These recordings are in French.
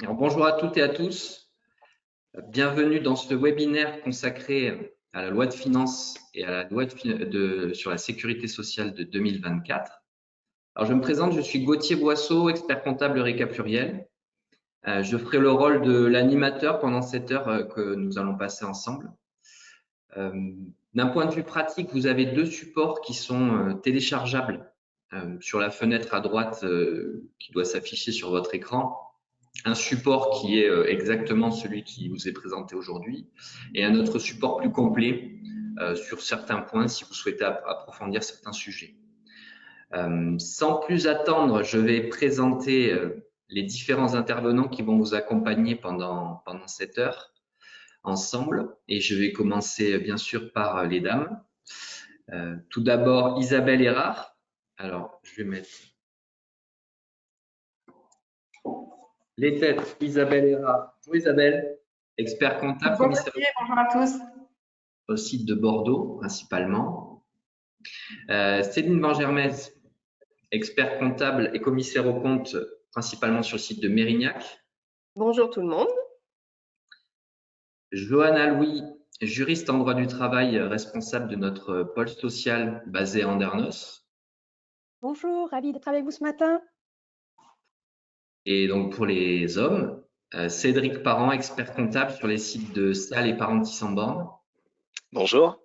Alors, bonjour à toutes et à tous. Bienvenue dans ce webinaire consacré à la loi de finances et à la loi sur la sécurité sociale de 2024. Alors, je me présente, je suis Gauthier Boisseau, expert comptable Eureka Pluriel. Je ferai le rôle de l'animateur pendant cette heure que nous allons passer ensemble. D'un point de vue pratique, vous avez deux supports qui sont téléchargeables sur la fenêtre à droite qui doit s'afficher sur votre écran. Un support qui est exactement celui qui vous est présenté aujourd'hui et un autre support plus complet sur certains points si vous souhaitez approfondir certains sujets. Sans plus attendre, je vais présenter les différents intervenants qui vont vous accompagner pendant cette heure ensemble et je vais commencer bien sûr par les dames. Tout d'abord, Isabelle Erard. Alors, je vais mettre les têtes. Isabelle Erard. Bonjour Isabelle, expert comptable, commissaire. Bonjour à tous. Au site de Bordeaux principalement. Céline Bengermez, expert comptable et commissaire aux comptes principalement sur le site de Mérignac. Bonjour tout le monde. Johanna Louis, juriste en droit du travail, responsable de notre pôle social basé à Andernos. Bonjour, ravi d'être avec vous ce matin. Et donc pour les hommes, Cédric Parent, expert comptable sur les sites de Salles et Parentis-en-Born. Bonjour.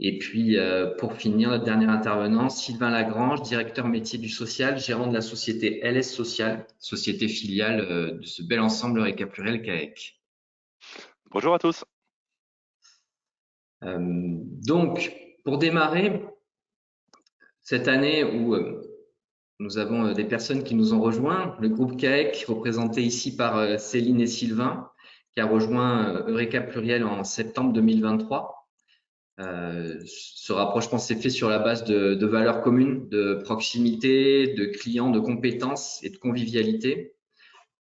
Et puis pour finir, notre dernier intervenant, Sylvain Lagrange, directeur métier du social, gérant de la société LS Social, société filiale de ce bel ensemble Eureka Pluriel CAEC. Bonjour à tous. Donc, pour démarrer, cette année où nous avons des personnes qui nous ont rejoints, le groupe CAEC, représenté ici par Céline et Sylvain, qui a rejoint Eureka Pluriel en septembre 2023. Ce rapprochement s'est fait sur la base de valeurs communes, de proximité, de clients, de compétences et de convivialité.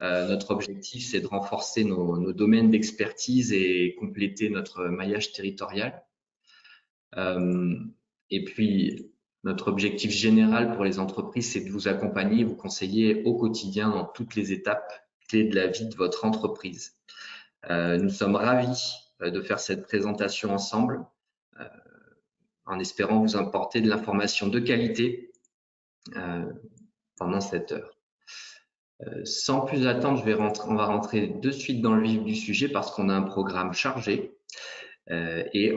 Notre objectif, c'est de renforcer nos domaines d'expertise et compléter notre maillage territorial. Et puis, notre objectif général pour les entreprises, c'est de vous accompagner, vous conseiller au quotidien dans toutes les étapes clés de la vie de votre entreprise. Nous sommes ravis de faire cette présentation ensemble, en espérant vous apporter de l'information de qualité pendant cette heure. Sans plus attendre, on va rentrer de suite dans le vif du sujet parce qu'on a un programme chargé et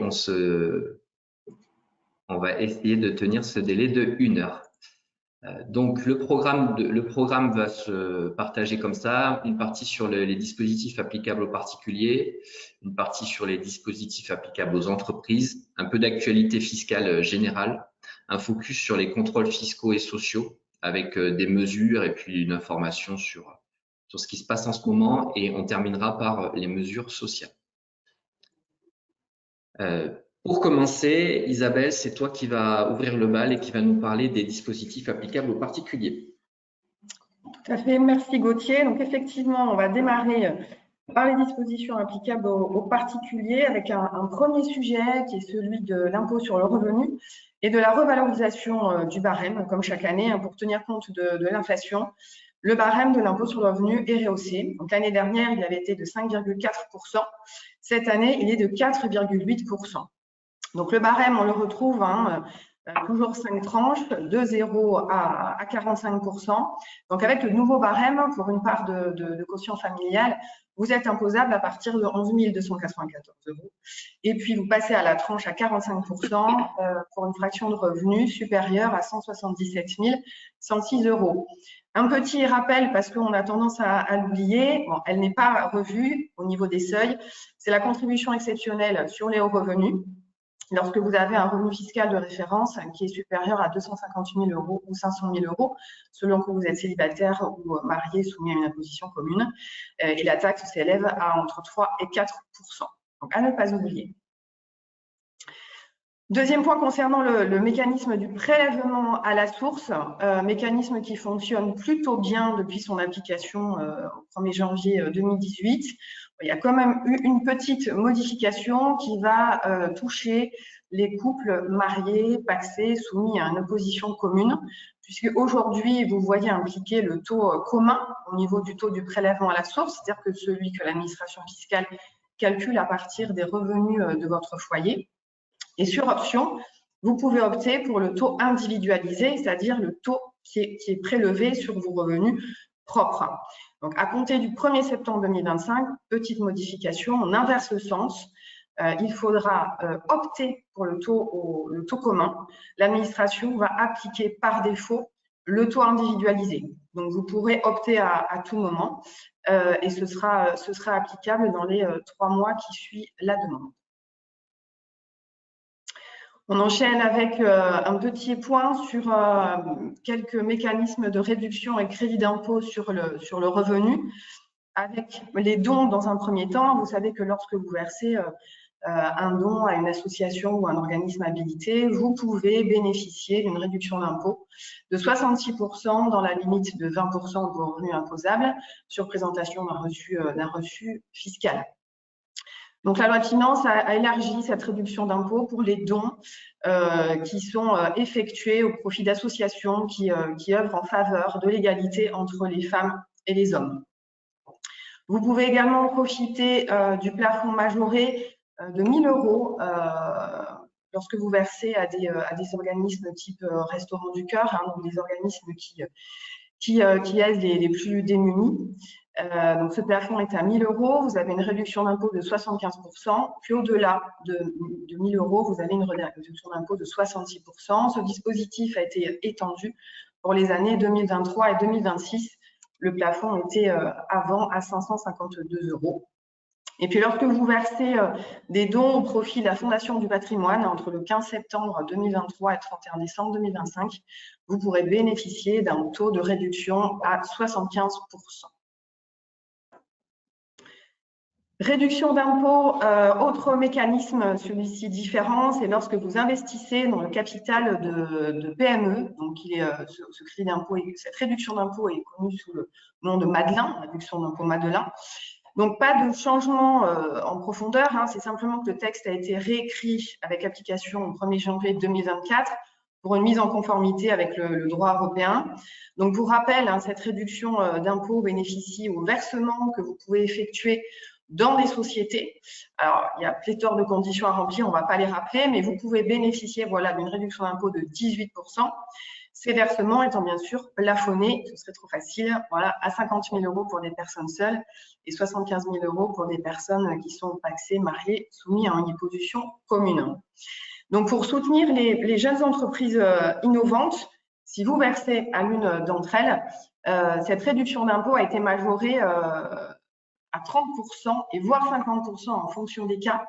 on va essayer de tenir ce délai de 1 heure. Donc le programme va se partager comme ça, une partie sur les dispositifs applicables aux particuliers, une partie sur les dispositifs applicables aux entreprises, un peu d'actualité fiscale générale, un focus sur les contrôles fiscaux et sociaux avec des mesures et puis une information sur ce qui se passe en ce moment et on terminera par les mesures sociales. Pour commencer, Isabelle, c'est toi qui vas ouvrir le bal et qui va nous parler des dispositifs applicables aux particuliers. Tout à fait, merci Gauthier. Donc effectivement, on va démarrer par les dispositions applicables aux particuliers avec un premier sujet qui est celui de l'impôt sur le revenu et de la revalorisation du barème, comme chaque année, pour tenir compte de l'inflation. Le barème de l'impôt sur le revenu est rehaussé. Donc l'année dernière, il avait été de 5,4%. Cette année, il est de 4,8%. Donc le barème, on le retrouve toujours 5 tranches, de 0 à 45%. Donc avec le nouveau barème, pour une part de quotient familial, vous êtes imposable à partir de 11 294 €. Et puis vous passez à la tranche à 45% pour une fraction de revenus supérieure à 177 106 €. Un petit rappel, parce qu'on a tendance à l'oublier, bon, elle n'est pas revue au niveau des seuils, c'est la contribution exceptionnelle sur les hauts revenus. Lorsque vous avez un revenu fiscal de référence qui est supérieur à 250 000 € ou 500 000 €, selon que vous êtes célibataire ou marié soumis à une imposition commune, et la taxe s'élève à entre 3 et 4%. Donc, à ne pas oublier. Deuxième point concernant le mécanisme du prélèvement à la source, mécanisme qui fonctionne plutôt bien depuis son application au 1er janvier 2018. Il y a quand même eu une petite modification qui va toucher les couples mariés, pacsés, soumis à une opposition commune, puisque aujourd'hui, vous voyez impliquer le taux commun au niveau du taux du prélèvement à la source, c'est-à-dire que celui que l'administration fiscale calcule à partir des revenus de votre foyer. Et sur option, vous pouvez opter pour le taux individualisé, c'est-à-dire le taux qui est prélevé sur vos revenus propres. Donc, à compter du 1er septembre 2025, petite modification, on inverse le sens. Il faudra opter pour le taux commun. L'administration va appliquer par défaut le taux individualisé. Donc, vous pourrez opter à tout moment et ce sera applicable dans les 3 mois qui suivent la demande. On enchaîne avec un petit point sur quelques mécanismes de réduction et crédit d'impôt sur le revenu. Avec les dons dans un premier temps, vous savez que lorsque vous versez un don à une association ou un organisme habilité, vous pouvez bénéficier d'une réduction d'impôt de 66% dans la limite de 20% de vos revenus imposables sur présentation d'un reçu fiscal. Donc, la loi de finances a élargi cette réduction d'impôt pour les dons qui sont effectués au profit d'associations qui œuvrent en faveur de l'égalité entre les femmes et les hommes. Vous pouvez également profiter du plafond majoré de 1 000 € lorsque vous versez à des organismes type Restaurants du Cœur, hein, donc des organismes qui aident les plus démunis. Donc, ce plafond est à 1 000 €. Vous avez une réduction d'impôt de 75%. Puis, au-delà de 1 000 €, vous avez une réduction d'impôt de 66%. Ce dispositif a été étendu pour les années 2023 et 2026. Le plafond était avant à 552 €. Et puis, lorsque vous versez des dons au profit de la Fondation du patrimoine entre le 15 septembre 2023 et le 31 décembre 2025, vous pourrez bénéficier d'un taux de réduction à 75%. Réduction d'impôt, autre mécanisme, celui-ci différent, c'est lorsque vous investissez dans le capital de PME. Donc, ce crédit d'impôt, cette réduction d'impôt est connue sous le nom de Madelin, réduction d'impôt Madelin. Donc, pas de changement en profondeur, hein, c'est simplement que le texte a été réécrit avec application au 1er janvier 2024 pour une mise en conformité avec le droit européen. Donc, pour rappel, hein, cette réduction d'impôt bénéficie au versement que vous pouvez effectuer dans des sociétés. Alors, il y a pléthore de conditions à remplir, on ne va pas les rappeler, mais vous pouvez bénéficier d'une réduction d'impôt de 18%. Ces versements étant bien sûr plafonnés, ce serait trop facile, à 50 000 € pour des personnes seules et 75 000 € pour des personnes qui sont pacsées, mariées, soumises à une imposition commune. Donc, pour soutenir les jeunes entreprises innovantes, si vous versez à l'une d'entre elles, cette réduction d'impôt a été majorée à 30% et voire 50% en fonction des cas.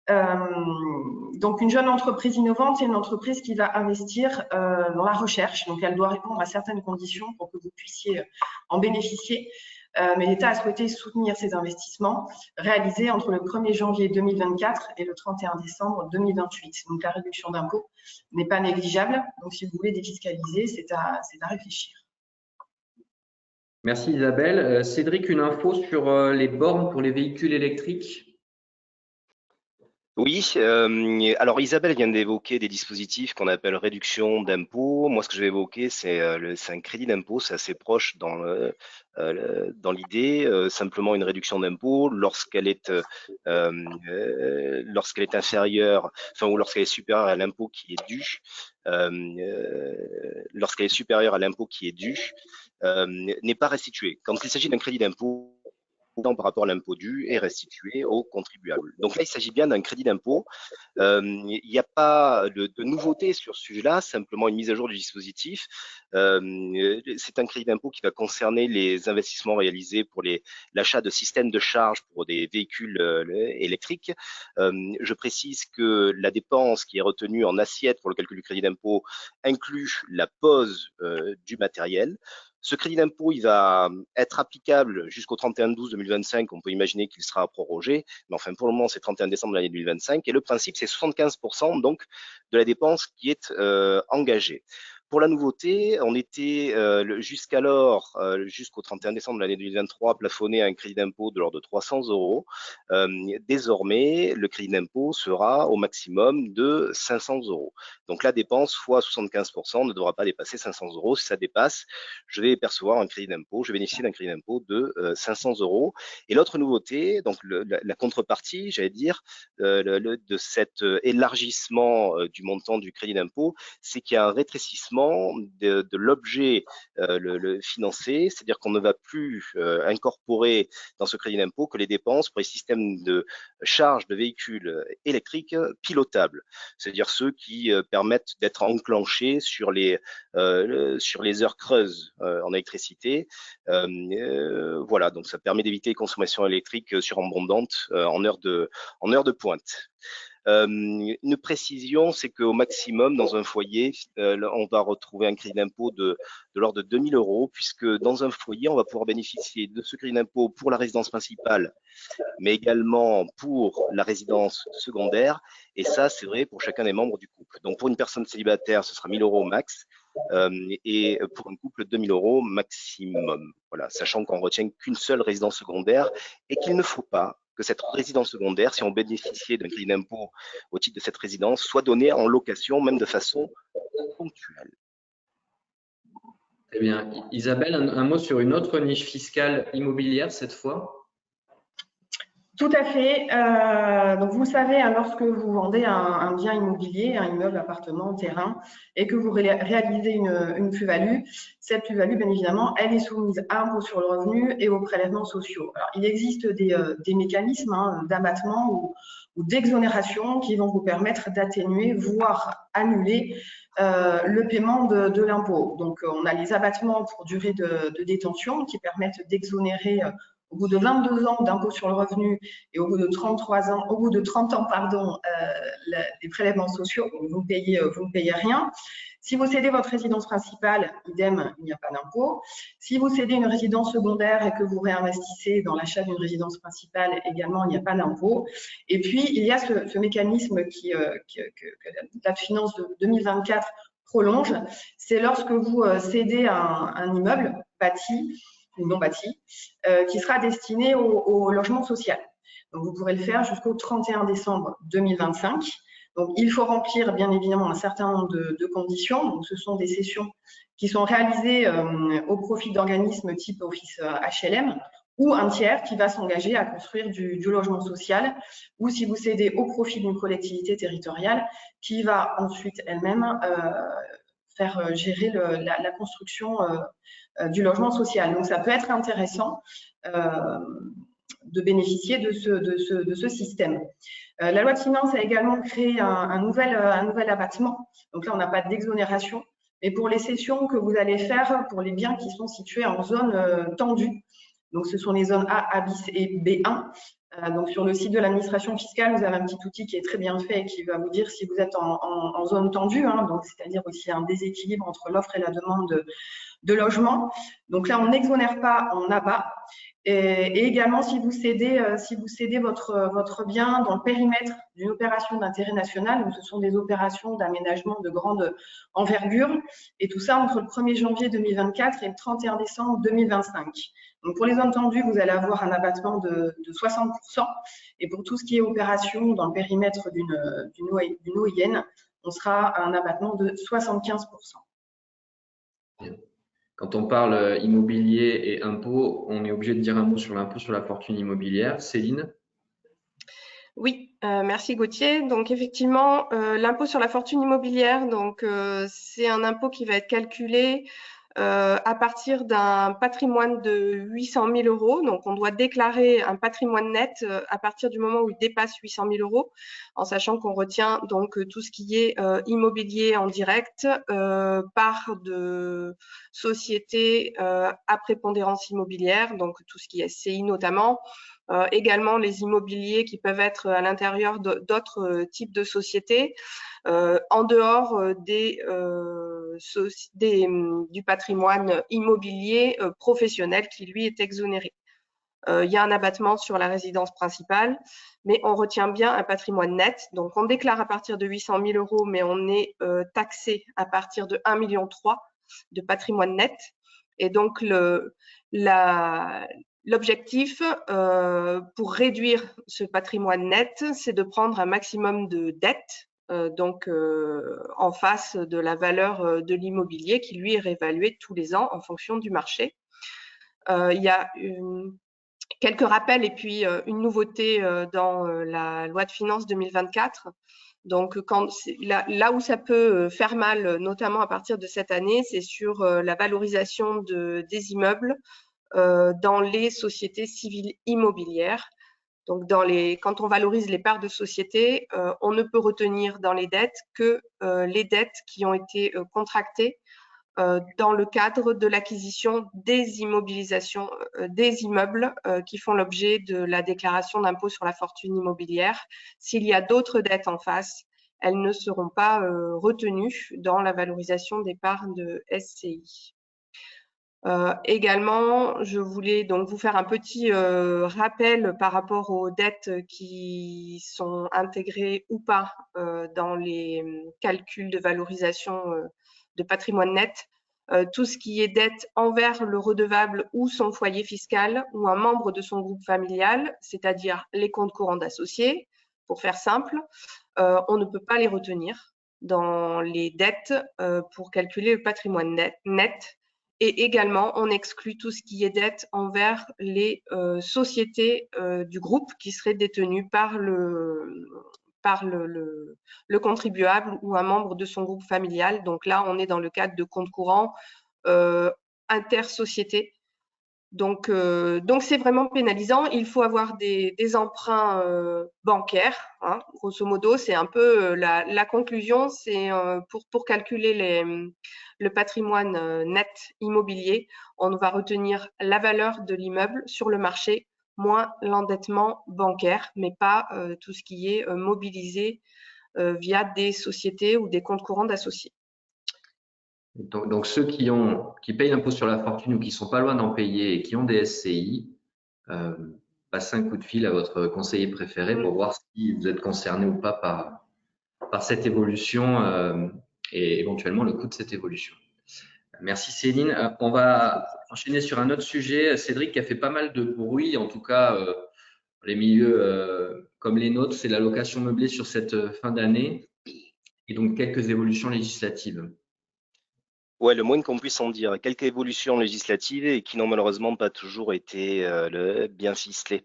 Donc, une jeune entreprise innovante, c'est une entreprise qui va investir dans la recherche. Donc, elle doit répondre à certaines conditions pour que vous puissiez en bénéficier. Mais l'État a souhaité soutenir ces investissements réalisés entre le 1er janvier 2024 et le 31 décembre 2028. Donc, la réduction d'impôt n'est pas négligeable. Donc, si vous voulez défiscaliser, c'est à réfléchir. Merci Isabelle. Cédric, une info sur les bornes pour les véhicules électriques? Oui, alors Isabelle vient d'évoquer des dispositifs qu'on appelle réduction d'impôt. Moi, ce que je vais évoquer, c'est un crédit d'impôt, c'est assez proche dans l'idée, simplement une réduction d'impôt lorsqu'elle est inférieure, enfin ou lorsqu'elle est supérieure à l'impôt qui est dû. Lorsqu'elle est supérieure à l'impôt qui est dû, n'est pas restituée. Quand il s'agit d'un crédit d'impôt, par rapport à l'impôt dû est restitué aux contribuables. Donc là, il s'agit bien d'un crédit d'impôt. Il n'y a pas de nouveauté sur ce sujet-là, simplement une mise à jour du dispositif. C'est un crédit d'impôt qui va concerner les investissements réalisés pour l'achat de systèmes de charge pour des véhicules électriques. Je précise que la dépense qui est retenue en assiette pour le calcul du crédit d'impôt inclut la pose du matériel. Ce crédit d'impôt, il va être applicable jusqu'au 31/12/2025. On peut imaginer qu'il sera prorogé, mais enfin pour le moment, c'est 31 décembre de l'année 2025. Et le principe, c'est 75% donc de la dépense qui est engagée. Pour la nouveauté, on était jusqu'alors, jusqu'au 31 décembre de l'année 2023, plafonné à un crédit d'impôt de l'ordre de 300 €. Désormais, le crédit d'impôt sera au maximum de 500 €. Donc la dépense fois 75% ne devra pas dépasser 500 €. Si ça dépasse, je vais percevoir un crédit d'impôt, je vais bénéficier d'un crédit d'impôt de 500 €. Et l'autre nouveauté, donc la contrepartie, j'allais dire, de cet élargissement du montant du crédit d'impôt, c'est qu'il y a un rétrécissement de l'objet le financé, c'est-à-dire qu'on ne va plus incorporer dans ce crédit d'impôt que les dépenses pour les systèmes de charge de véhicules électriques pilotables, c'est-à-dire ceux qui permettent d'être enclenchés sur les heures creuses en électricité. Voilà, donc ça permet d'éviter les consommations électriques surabondantes en heure de pointe. Une précision, c'est qu'au maximum, dans un foyer, on va retrouver un crédit d'impôt de l'ordre de 2 000 €, puisque dans un foyer, on va pouvoir bénéficier de ce crédit d'impôt pour la résidence principale, mais également pour la résidence secondaire. Et ça, c'est vrai pour chacun des membres du couple. Donc, pour une personne célibataire, ce sera 1 000 € max. Et pour un couple, 2 000 € maximum. Voilà, sachant qu'on retient qu'une seule résidence secondaire et qu'il ne faut pas que cette résidence secondaire, si on bénéficiait d'un crédit d'impôt au titre de cette résidence, soit donnée en location, même de façon ponctuelle. Très bien. Isabelle, un mot sur une autre niche fiscale immobilière cette fois? Tout à fait. Donc, vous savez, hein, lorsque vous vendez un bien immobilier, un immeuble, appartement, terrain, et que vous réalisez une plus-value, cette plus-value, bien évidemment, elle est soumise à l'impôt sur le revenu et aux prélèvements sociaux. Alors, il existe des mécanismes d'abattement ou d'exonération qui vont vous permettre d'atténuer, voire annuler le paiement de l'impôt. Donc, on a les abattements pour durée de détention qui permettent d'exonérer au bout de 22 ans d'impôt sur le revenu et au bout de 30 ans, les prélèvements sociaux, vous ne payez rien. Si vous cédez votre résidence principale, idem, il n'y a pas d'impôt. Si vous cédez une résidence secondaire et que vous réinvestissez dans l'achat d'une résidence principale, également, il n'y a pas d'impôt. Et puis, il y a ce mécanisme que la loi de finances de 2024 prolonge, c'est lorsque vous cédez un immeuble bâti ou non bâti, qui sera destiné au logement social. Donc, vous pourrez le faire jusqu'au 31 décembre 2025. Donc, il faut remplir, bien évidemment, un certain nombre de conditions. Donc, ce sont des cessions qui sont réalisées au profit d'organismes type office HLM ou un tiers qui va s'engager à construire du logement social, ou si vous cédez au profit d'une collectivité territoriale qui va ensuite elle-même faire gérer la construction du logement social. Donc, ça peut être intéressant de bénéficier de ce système. La loi de finances a également créé un nouvel abattement. Donc là, on n'a pas d'exonération, mais pour les cessions que vous allez faire pour les biens qui sont situés en zone tendue. Donc, ce sont les zones A bis et B1. Donc, sur le site de l'administration fiscale, vous avez un petit outil qui est très bien fait et qui va vous dire si vous êtes en zone tendue, donc c'est-à-dire aussi un déséquilibre entre l'offre et la demande de logement. Donc là, on n'exonère pas, on abat. Et également, si vous cédez votre bien dans le périmètre d'une opération d'intérêt national, donc ce sont des opérations d'aménagement de grande envergure, et tout ça entre le 1er janvier 2024 et le 31 décembre 2025. Donc pour les zones tendues, vous allez avoir un abattement de 60%, et pour tout ce qui est opération dans le périmètre d'une OIN, on sera à un abattement de 75%. Quand on parle immobilier et impôt, on est obligé de dire un mot sur l'impôt sur la fortune immobilière. Céline? Oui, merci Gauthier. Donc effectivement, l'impôt sur la fortune immobilière, c'est un impôt qui va être calculé à partir d'un patrimoine de 800 000 €. Donc, on doit déclarer un patrimoine net à partir du moment où il dépasse 800 000 €, en sachant qu'on retient donc tout ce qui est immobilier en direct, part de sociétés à prépondérance immobilière, donc tout ce qui est SCI notamment. Également les immobiliers qui peuvent être à l'intérieur d'autres types de sociétés, en dehors du patrimoine immobilier professionnel qui lui est exonéré. il y a un abattement sur la résidence principale, mais on retient bien un patrimoine net. Donc, on déclare à partir de 800 000 euros, mais on est taxé à partir de 1,3 million de patrimoine net. Et donc, l'objectif pour réduire ce patrimoine net, c'est de prendre un maximum de dettes, en face de la valeur de l'immobilier qui, lui, est réévalué tous les ans en fonction du marché. Il y a quelques rappels et puis une nouveauté dans la loi de finances 2024. Donc, là où ça peut faire mal, notamment à partir de cette année, c'est sur la valorisation des immeubles dans les sociétés civiles immobilières. Donc, quand on valorise les parts de société, on ne peut retenir dans les dettes que les dettes qui ont été contractées dans le cadre de l'acquisition des immobilisations des immeubles qui font l'objet de la déclaration d'impôt sur la fortune immobilière. S'il y a d'autres dettes en face, elles ne seront pas retenues dans la valorisation des parts de SCI. Également, je voulais donc vous faire un petit rappel par rapport aux dettes qui sont intégrées ou pas dans les calculs de valorisation de patrimoine net. Tout ce qui est dette envers le redevable ou son foyer fiscal ou un membre de son groupe familial, c'est-à-dire les comptes courants d'associés, pour faire simple, on ne peut pas les retenir dans les dettes pour calculer le patrimoine net. Et également, on exclut tout ce qui est dette envers les sociétés du groupe qui seraient détenues par le contribuable ou un membre de son groupe familial. Donc là, on est dans le cadre de comptes courants intersociétés. Donc, c'est vraiment pénalisant. Il faut avoir des emprunts bancaires. Hein. Grosso modo, c'est un peu la conclusion. C'est pour calculer le patrimoine net immobilier, on va retenir la valeur de l'immeuble sur le marché moins l'endettement bancaire, mais pas tout ce qui est mobilisé via des sociétés ou des comptes courants d'associés. Donc ceux qui payent l'impôt sur la fortune ou qui sont pas loin d'en payer et qui ont des SCI, passez un coup de fil à votre conseiller préféré pour voir si vous êtes concerné ou pas par cette évolution et éventuellement le coût de cette évolution. Merci Céline. On va enchaîner sur un autre sujet. Cédric qui a fait pas mal de bruit, en tout cas les milieux comme les nôtres, c'est la location meublée sur cette fin d'année et donc quelques évolutions législatives. Ouais, le moins qu'on puisse en dire, quelques évolutions législatives et qui n'ont malheureusement pas toujours été bien ficelées.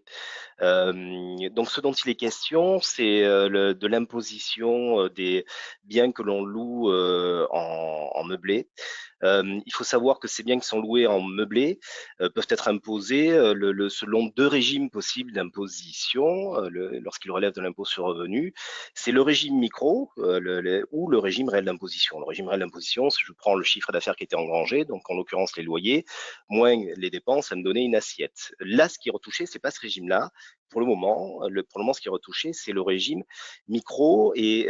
Donc, ce dont il est question, c'est de l'imposition des biens que l'on loue en meublé. Il faut savoir que ces biens qui sont loués en meublé peuvent être imposés selon deux régimes possibles d'imposition lorsqu'ils relèvent de l'impôt sur revenu. C'est le régime micro ou le régime réel d'imposition. Le régime réel d'imposition, si je prends le chiffre d'affaires qui était engrangé, donc en l'occurrence les loyers, moins les dépenses, ça me donnait une assiette. Là, ce qui est retouché, c'est pas ce régime-là. Pour le moment, ce qui est retouché, c'est le régime micro et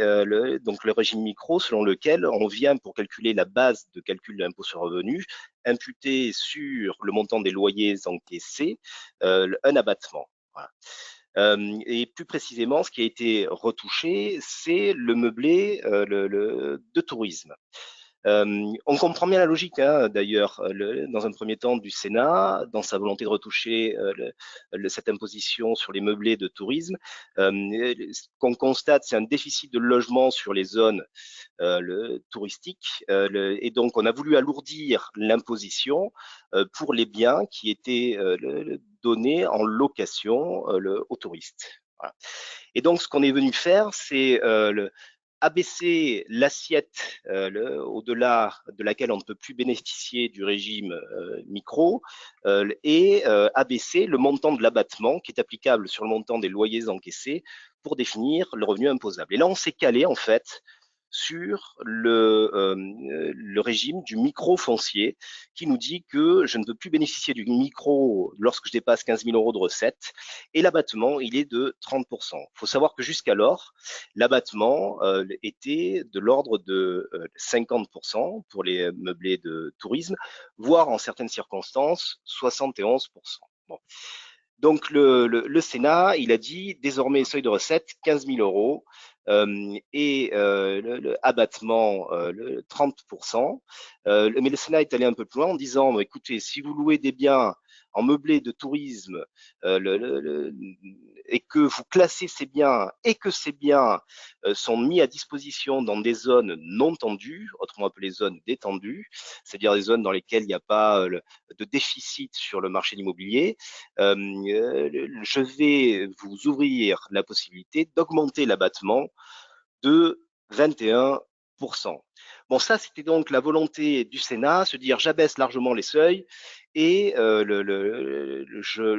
donc le régime micro selon lequel on vient pour calculer la base de calcul de l'impôt sur revenu, imputer sur le montant des loyers encaissés un abattement. Voilà. Et plus précisément, ce qui a été retouché, c'est le meublé de tourisme. On comprend bien la logique, hein, d'ailleurs, dans un premier temps du Sénat, dans sa volonté de retoucher cette imposition sur les meublés de tourisme. Ce qu'on constate, c'est un déficit de logement sur les zones touristiques, et donc on a voulu alourdir l'imposition pour les biens qui étaient donnés en location aux touristes. Voilà. Et donc, ce qu'on est venu faire, c'est abaisser l'assiette au-delà de laquelle on ne peut plus bénéficier du régime micro et abaisser le montant de l'abattement qui est applicable sur le montant des loyers encaissés pour définir le revenu imposable. Et là, on s'est calé en fait sur le régime du micro foncier qui nous dit que je ne peux plus bénéficier du micro lorsque je dépasse 15 000 euros de recettes et l'abattement, il est de 30%. Il faut savoir que jusqu'alors, l'abattement était de l'ordre de 50% pour les meublés de tourisme, voire en certaines circonstances 71%. Bon. Donc le Sénat, il a dit désormais seuil de recette 15 000 euros et le abattement le 30%. Mais le Sénat est allé un peu plus loin en disant écoutez, si vous louez des biens en meublé de tourisme et que vous classez ces biens et que ces biens sont mis à disposition dans des zones non tendues, autrement appelées zones détendues, c'est-à-dire des zones dans lesquelles il n'y a pas de déficit sur le marché immobilier, je vais vous ouvrir la possibilité d'augmenter l'abattement de 21%. Bon, ça, c'était donc la volonté du Sénat, se dire j'abaisse largement les seuils et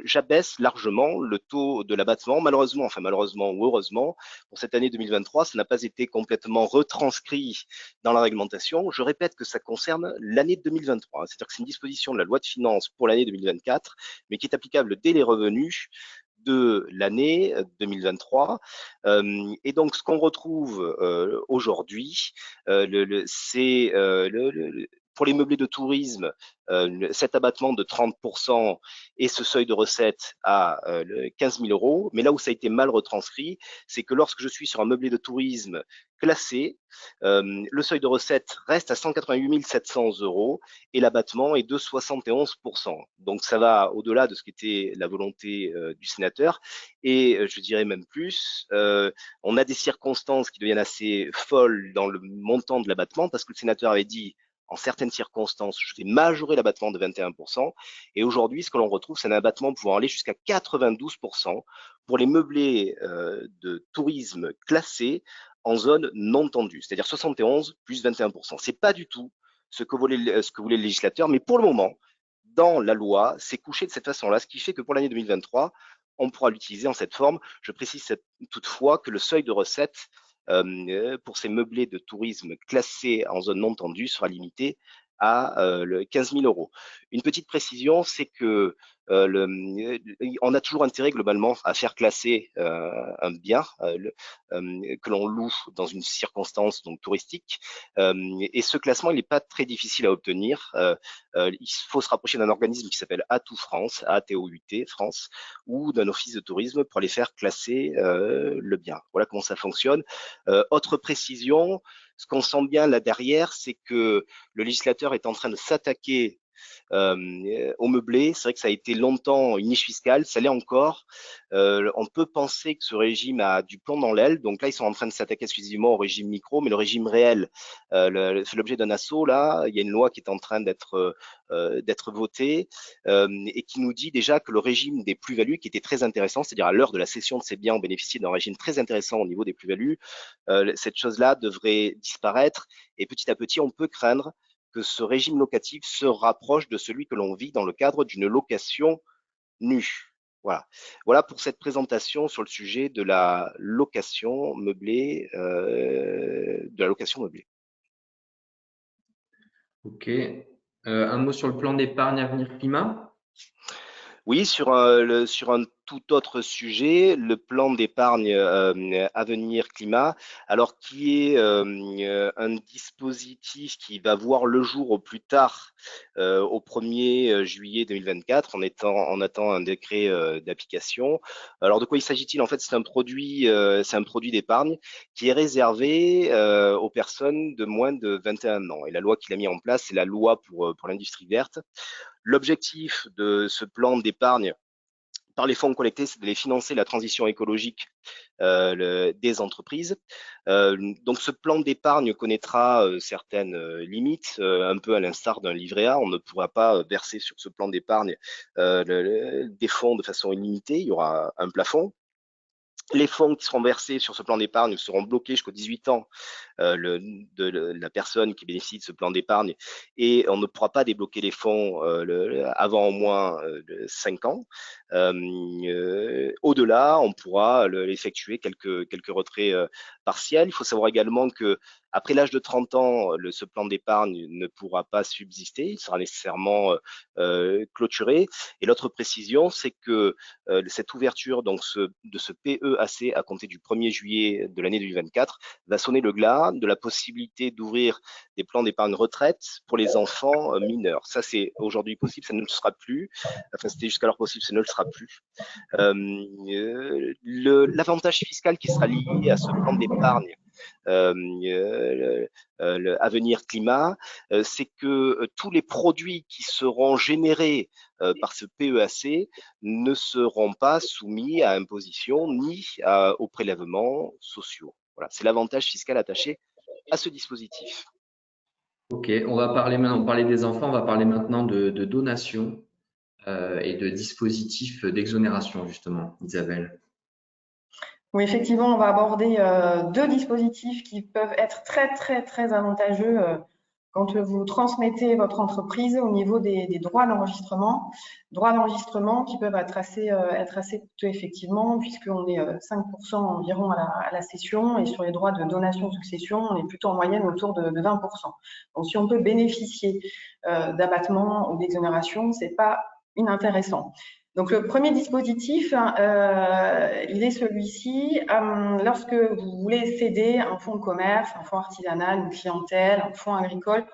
j'abaisse largement le taux de l'abattement. Malheureusement, enfin malheureusement ou heureusement, pour cette année 2023, ça n'a pas été complètement retranscrit dans la réglementation. Je répète que ça concerne l'année 2023, c'est-à-dire que c'est une disposition de la loi de finances pour l'année 2024, mais qui est applicable dès les revenus de l'année 2023. Et donc, ce qu'on retrouve aujourd'hui, c'est pour les meublés de tourisme, cet abattement de 30% et ce seuil de recette à 15 000 euros. Mais là où ça a été mal retranscrit, c'est que lorsque je suis sur un meublé de tourisme classé, le seuil de recette reste à 188 700 euros et l'abattement est de 71%. Donc ça va au-delà de ce qu'était la volonté du sénateur. Et je dirais même plus, on a des circonstances qui deviennent assez folles dans le montant de l'abattement parce que le sénateur avait dit en certaines circonstances, je vais majorer l'abattement de 21%. Et aujourd'hui, ce que l'on retrouve, c'est un abattement pouvant aller jusqu'à 92% pour les meublés de tourisme classés en zone non tendue, c'est-à-dire 71 plus 21%. C'est pas du tout ce que voulait le législateur, mais pour le moment, dans la loi, c'est couché de cette façon-là, ce qui fait que pour l'année 2023, on pourra l'utiliser en cette forme. Je précise toutefois que le seuil de recette pour ces meublés de tourisme classés en zone non tendue sera limité à 15 000 euros. Une petite précision, c'est que on a toujours intérêt globalement à faire classer un bien que l'on loue dans une circonstance donc touristique. Et ce classement, il n'est pas très difficile à obtenir. Il faut se rapprocher d'un organisme qui s'appelle Atout France, ATOUT France, ou d'un office de tourisme pour aller faire classer le bien. Voilà comment ça fonctionne. Autre précision, ce qu'on sent bien là derrière, c'est que le législateur est en train de s'attaquer au meublé. C'est vrai que ça a été longtemps une niche fiscale, ça l'est encore. On peut penser que ce régime a du plomb dans l'aile. Donc là, ils sont en train de s'attaquer exclusivement au régime micro, mais le régime réel fait l'objet d'un assaut. Là, il y a une loi qui est en train d'être votée et qui nous dit déjà que le régime des plus-values, qui était très intéressant, c'est-à-dire à l'heure de la cession de ces biens, on bénéficie d'un régime très intéressant au niveau des plus-values. Cette chose-là devrait disparaître et petit à petit, on peut craindre que ce régime locatif se rapproche de celui que l'on vit dans le cadre d'une location nue. Voilà. Voilà pour cette présentation sur le sujet de la location meublée. Ok. Un mot sur le plan d'épargne avenir climat. Oui, sur un tout autre sujet, le plan d'épargne avenir climat, alors qui est un dispositif qui va voir le jour au plus tard au 1er juillet 2024. On attend un décret d'application. Alors de quoi il s'agit-il? En fait, c'est un produit d'épargne qui est réservé aux personnes de moins de 21 ans. Et la loi qu'il a mis en place, c'est la loi pour l'industrie verte. L'objectif de ce plan d'épargne par les fonds collectés, c'est de les financer la transition écologique des entreprises. Donc ce plan d'épargne connaîtra certaines limites, un peu à l'instar d'un livret A. On ne pourra pas verser sur ce plan d'épargne des fonds de façon illimitée. Il y aura un plafond. Les fonds qui seront versés sur ce plan d'épargne seront bloqués jusqu'aux 18 ans de la personne qui bénéficie de ce plan d'épargne et on ne pourra pas débloquer les fonds avant au moins 5 ans. Au-delà, on pourra effectuer quelques retraits partiels. Il faut savoir également que Après l'âge de 30 ans, ce plan d'épargne ne pourra pas subsister, il sera nécessairement clôturé. Et l'autre précision, c'est que cette ouverture donc de ce PEAC à compter du 1er juillet de l'année 2024 va sonner le glas de la possibilité d'ouvrir des plans d'épargne retraite pour les enfants mineurs. Ça, c'est aujourd'hui possible, ça ne le sera plus. Enfin, c'était jusqu'alors possible, ça ne le sera plus. L'avantage fiscal qui sera lié à ce plan d'épargne Avenir Climat, c'est que tous les produits qui seront générés par ce PEAC ne seront pas soumis à imposition ni aux prélèvements sociaux. Voilà, c'est l'avantage fiscal attaché à ce dispositif. Ok, on va parler maintenant, on parlait des enfants, on va parler maintenant de donations et de dispositifs d'exonération, justement, Isabelle. Oui, effectivement, on va aborder deux dispositifs qui peuvent être très avantageux quand vous transmettez votre entreprise au niveau des droits d'enregistrement. Droits d'enregistrement qui peuvent être assez coûteux, effectivement, puisqu'on est 5% environ à la cession, et sur les droits de donation-succession, on est plutôt en moyenne autour de 20%. Donc, si on peut bénéficier d'abattement ou d'exonération, c'est pas inintéressant. Donc, le premier dispositif, il est celui-ci. Lorsque vous voulez céder un fonds de commerce, un fonds artisanal, une clientèle, un fonds agricole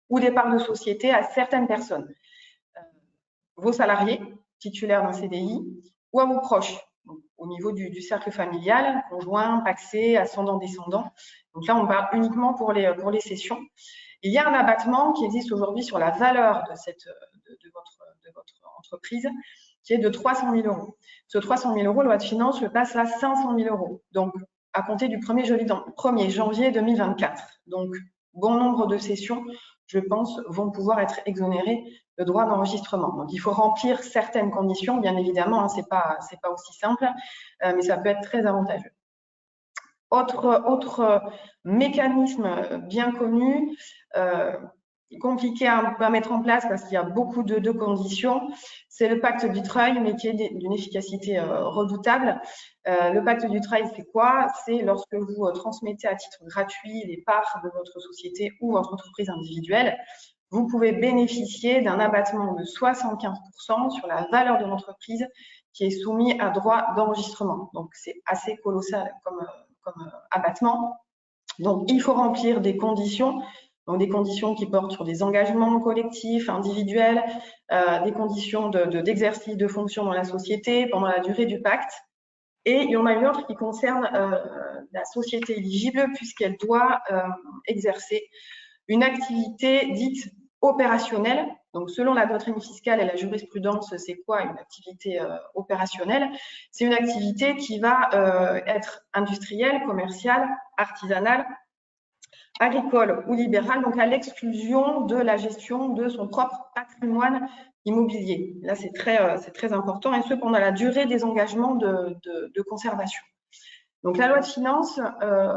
ou des parts de société à certaines personnes, vos salariés titulaires d'un CDI ou à vos proches, donc, au niveau du cercle familial, conjoint, pacsé, ascendant, descendant. Donc là, on parle uniquement pour les cessions. Il y a un abattement qui existe aujourd'hui sur la valeur de votre entreprise, qui est de 300 000 euros. Ce 300 000 euros, loi de finances le passe à 500 000 euros, donc à compter du 1er janvier 2024. Donc, bon nombre de cessions, je pense, vont pouvoir être exonérées de droits d'enregistrement. Donc, il faut remplir certaines conditions, bien évidemment, hein, c'est pas aussi simple, mais ça peut être très avantageux. Autre mécanisme bien connu, compliqué à mettre en place parce qu'il y a beaucoup de conditions, c'est le pacte Dutreil, mais qui est d'une efficacité redoutable. Le pacte Dutreil, c'est quoi? C'est lorsque vous transmettez à titre gratuit les parts de votre société ou votre entreprise individuelle, vous pouvez bénéficier d'un abattement de 75% sur la valeur de l'entreprise qui est soumis à droit d'enregistrement. Donc, c'est assez colossal comme abattement. Donc, il faut remplir des conditions. Donc, des conditions qui portent sur des engagements collectifs, individuels, des conditions d'exercice de fonction dans la société pendant la durée du pacte. Et il y en a une autre qui concerne la société éligible, puisqu'elle doit exercer une activité dite opérationnelle. Donc, selon la doctrine fiscale et la jurisprudence, c'est quoi une activité opérationnelle? C'est une activité qui va être industrielle, commerciale, artisanale, agricole ou libérale, donc à l'exclusion de la gestion de son propre patrimoine immobilier. Là, c'est très important, et ce pendant la durée des engagements de conservation. Donc, la loi de finances,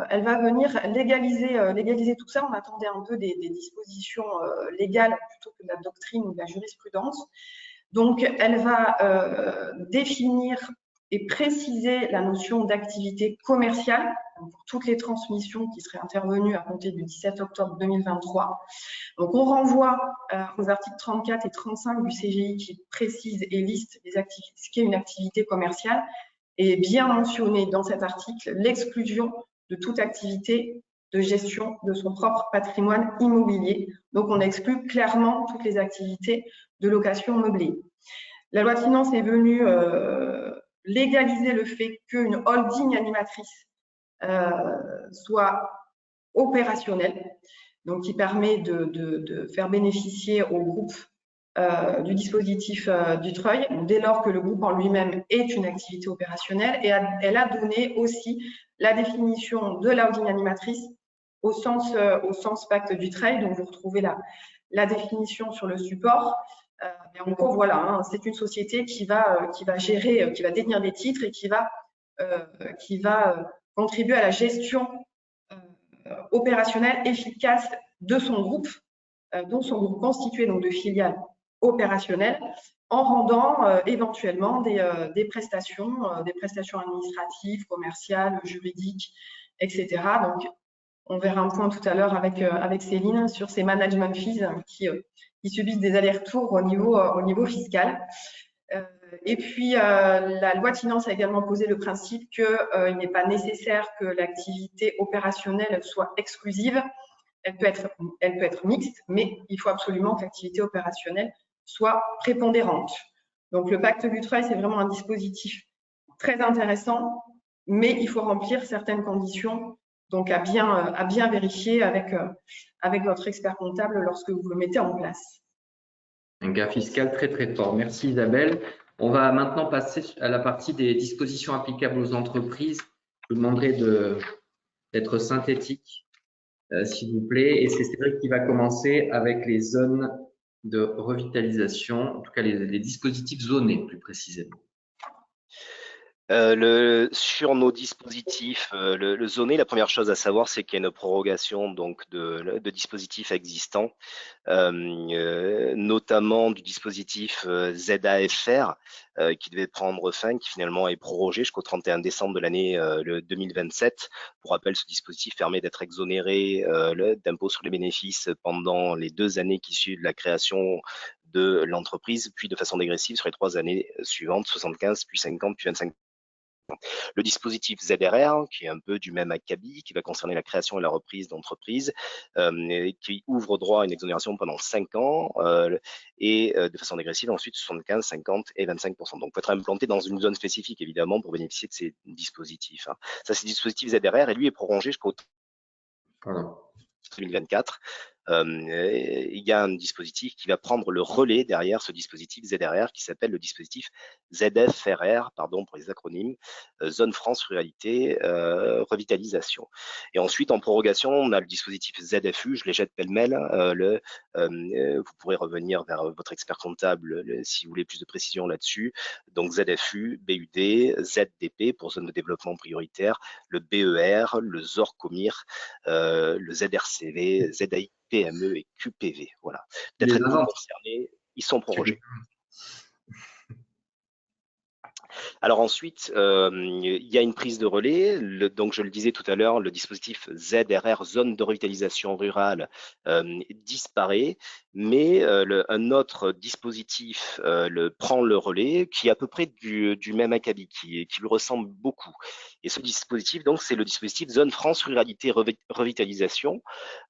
elle va venir légaliser tout ça. On attendait un peu des dispositions légales plutôt que de la doctrine ou de la jurisprudence. Donc, elle va définir et préciser la notion d'activité commerciale pour toutes les transmissions qui seraient intervenues à compter du 17 octobre 2023. Donc, on renvoie aux articles 34 et 35 du CGI qui précisent et listent ce qu'est une activité commerciale, et bien mentionné dans cet article l'exclusion de toute activité de gestion de son propre patrimoine immobilier. Donc, on exclut clairement toutes les activités de location meublée. La loi de finances est venue légaliser le fait qu'une holding animatrice soit opérationnelle, donc qui permet de faire bénéficier au groupe du dispositif Dutreil, dès lors que le groupe en lui-même est une activité opérationnelle, et elle a donné aussi la définition de la holding animatrice au sens pacte Dutreil. Donc, vous retrouvez la définition sur le support. Et en gros, voilà, hein, c'est une société qui va gérer, qui va détenir des titres et qui va contribuer à la gestion opérationnelle efficace de son groupe, dont son groupe constitué donc de filiales opérationnelles, en rendant éventuellement des prestations administratives, commerciales, juridiques, etc. Donc, On verra un point tout à l'heure avec Céline sur ces management fees qui subissent des allers-retours au niveau fiscal. Et puis, la loi de finances a également posé le principe qu'il n'est pas nécessaire que l'activité opérationnelle soit exclusive. Elle peut être mixte, mais il faut absolument que l'activité opérationnelle soit prépondérante. Donc, le pacte Butreuil, c'est vraiment un dispositif très intéressant, mais il faut remplir certaines conditions, donc à bien vérifier avec votre expert comptable lorsque vous le mettez en place. Un gars fiscal très, très fort. Merci Isabelle. On va maintenant passer à la partie des dispositions applicables aux entreprises. Je vous demanderai d'être synthétique, s'il vous plaît. Et c'est Cédric qui va commencer avec les zones de revitalisation, en tout cas les dispositifs zonés plus précisément. Sur nos dispositifs, le zoné, la première chose à savoir, c'est qu'il y a une prorogation donc de dispositifs existants, notamment du dispositif ZAFR qui devait prendre fin, qui finalement est prorogé jusqu'au 31 décembre de l'année 2027. Pour rappel, ce dispositif permet d'être exonéré d'impôt sur les bénéfices pendant les 2 années qui suivent la création de l'entreprise, puis de façon dégressive sur les 3 années suivantes, 75, puis 50, puis 25. Le dispositif ZRR, qui est un peu du même acabit, qui va concerner la création et la reprise d'entreprise, qui ouvre droit à une exonération pendant 5 ans et de façon dégressive ensuite 75, 50 et 25%. Donc, il faut être implanté dans une zone spécifique, évidemment, pour bénéficier de ces dispositifs. Ça, c'est le dispositif ZRR et lui est prolongé jusqu'au 2024. Il y a un dispositif qui va prendre le relais derrière ce dispositif ZRR qui s'appelle le dispositif ZFRR, pardon pour les acronymes, Zone France Ruralité Revitalisation. Et ensuite, en prorogation, on a le dispositif ZFU, je les jette pêle-mêle. Vous pourrez revenir vers votre expert comptable si vous voulez plus de précision là-dessus. Donc ZFU, BUD, ZDP pour zone de développement prioritaire, le BER, le ZOR-COMIR, le ZRCV, ZAI, PME et QPV. Voilà. D'être concernés, ils sont prorogés. Alors ensuite, il y a une prise de relais. Donc je le disais tout à l'heure, le dispositif ZRR, zone de revitalisation rurale, disparaît, mais un autre dispositif prend le relais, qui est à peu près du même acabit, qui lui ressemble beaucoup. Et ce dispositif, donc, c'est le dispositif Zone France Ruralité Revitalisation.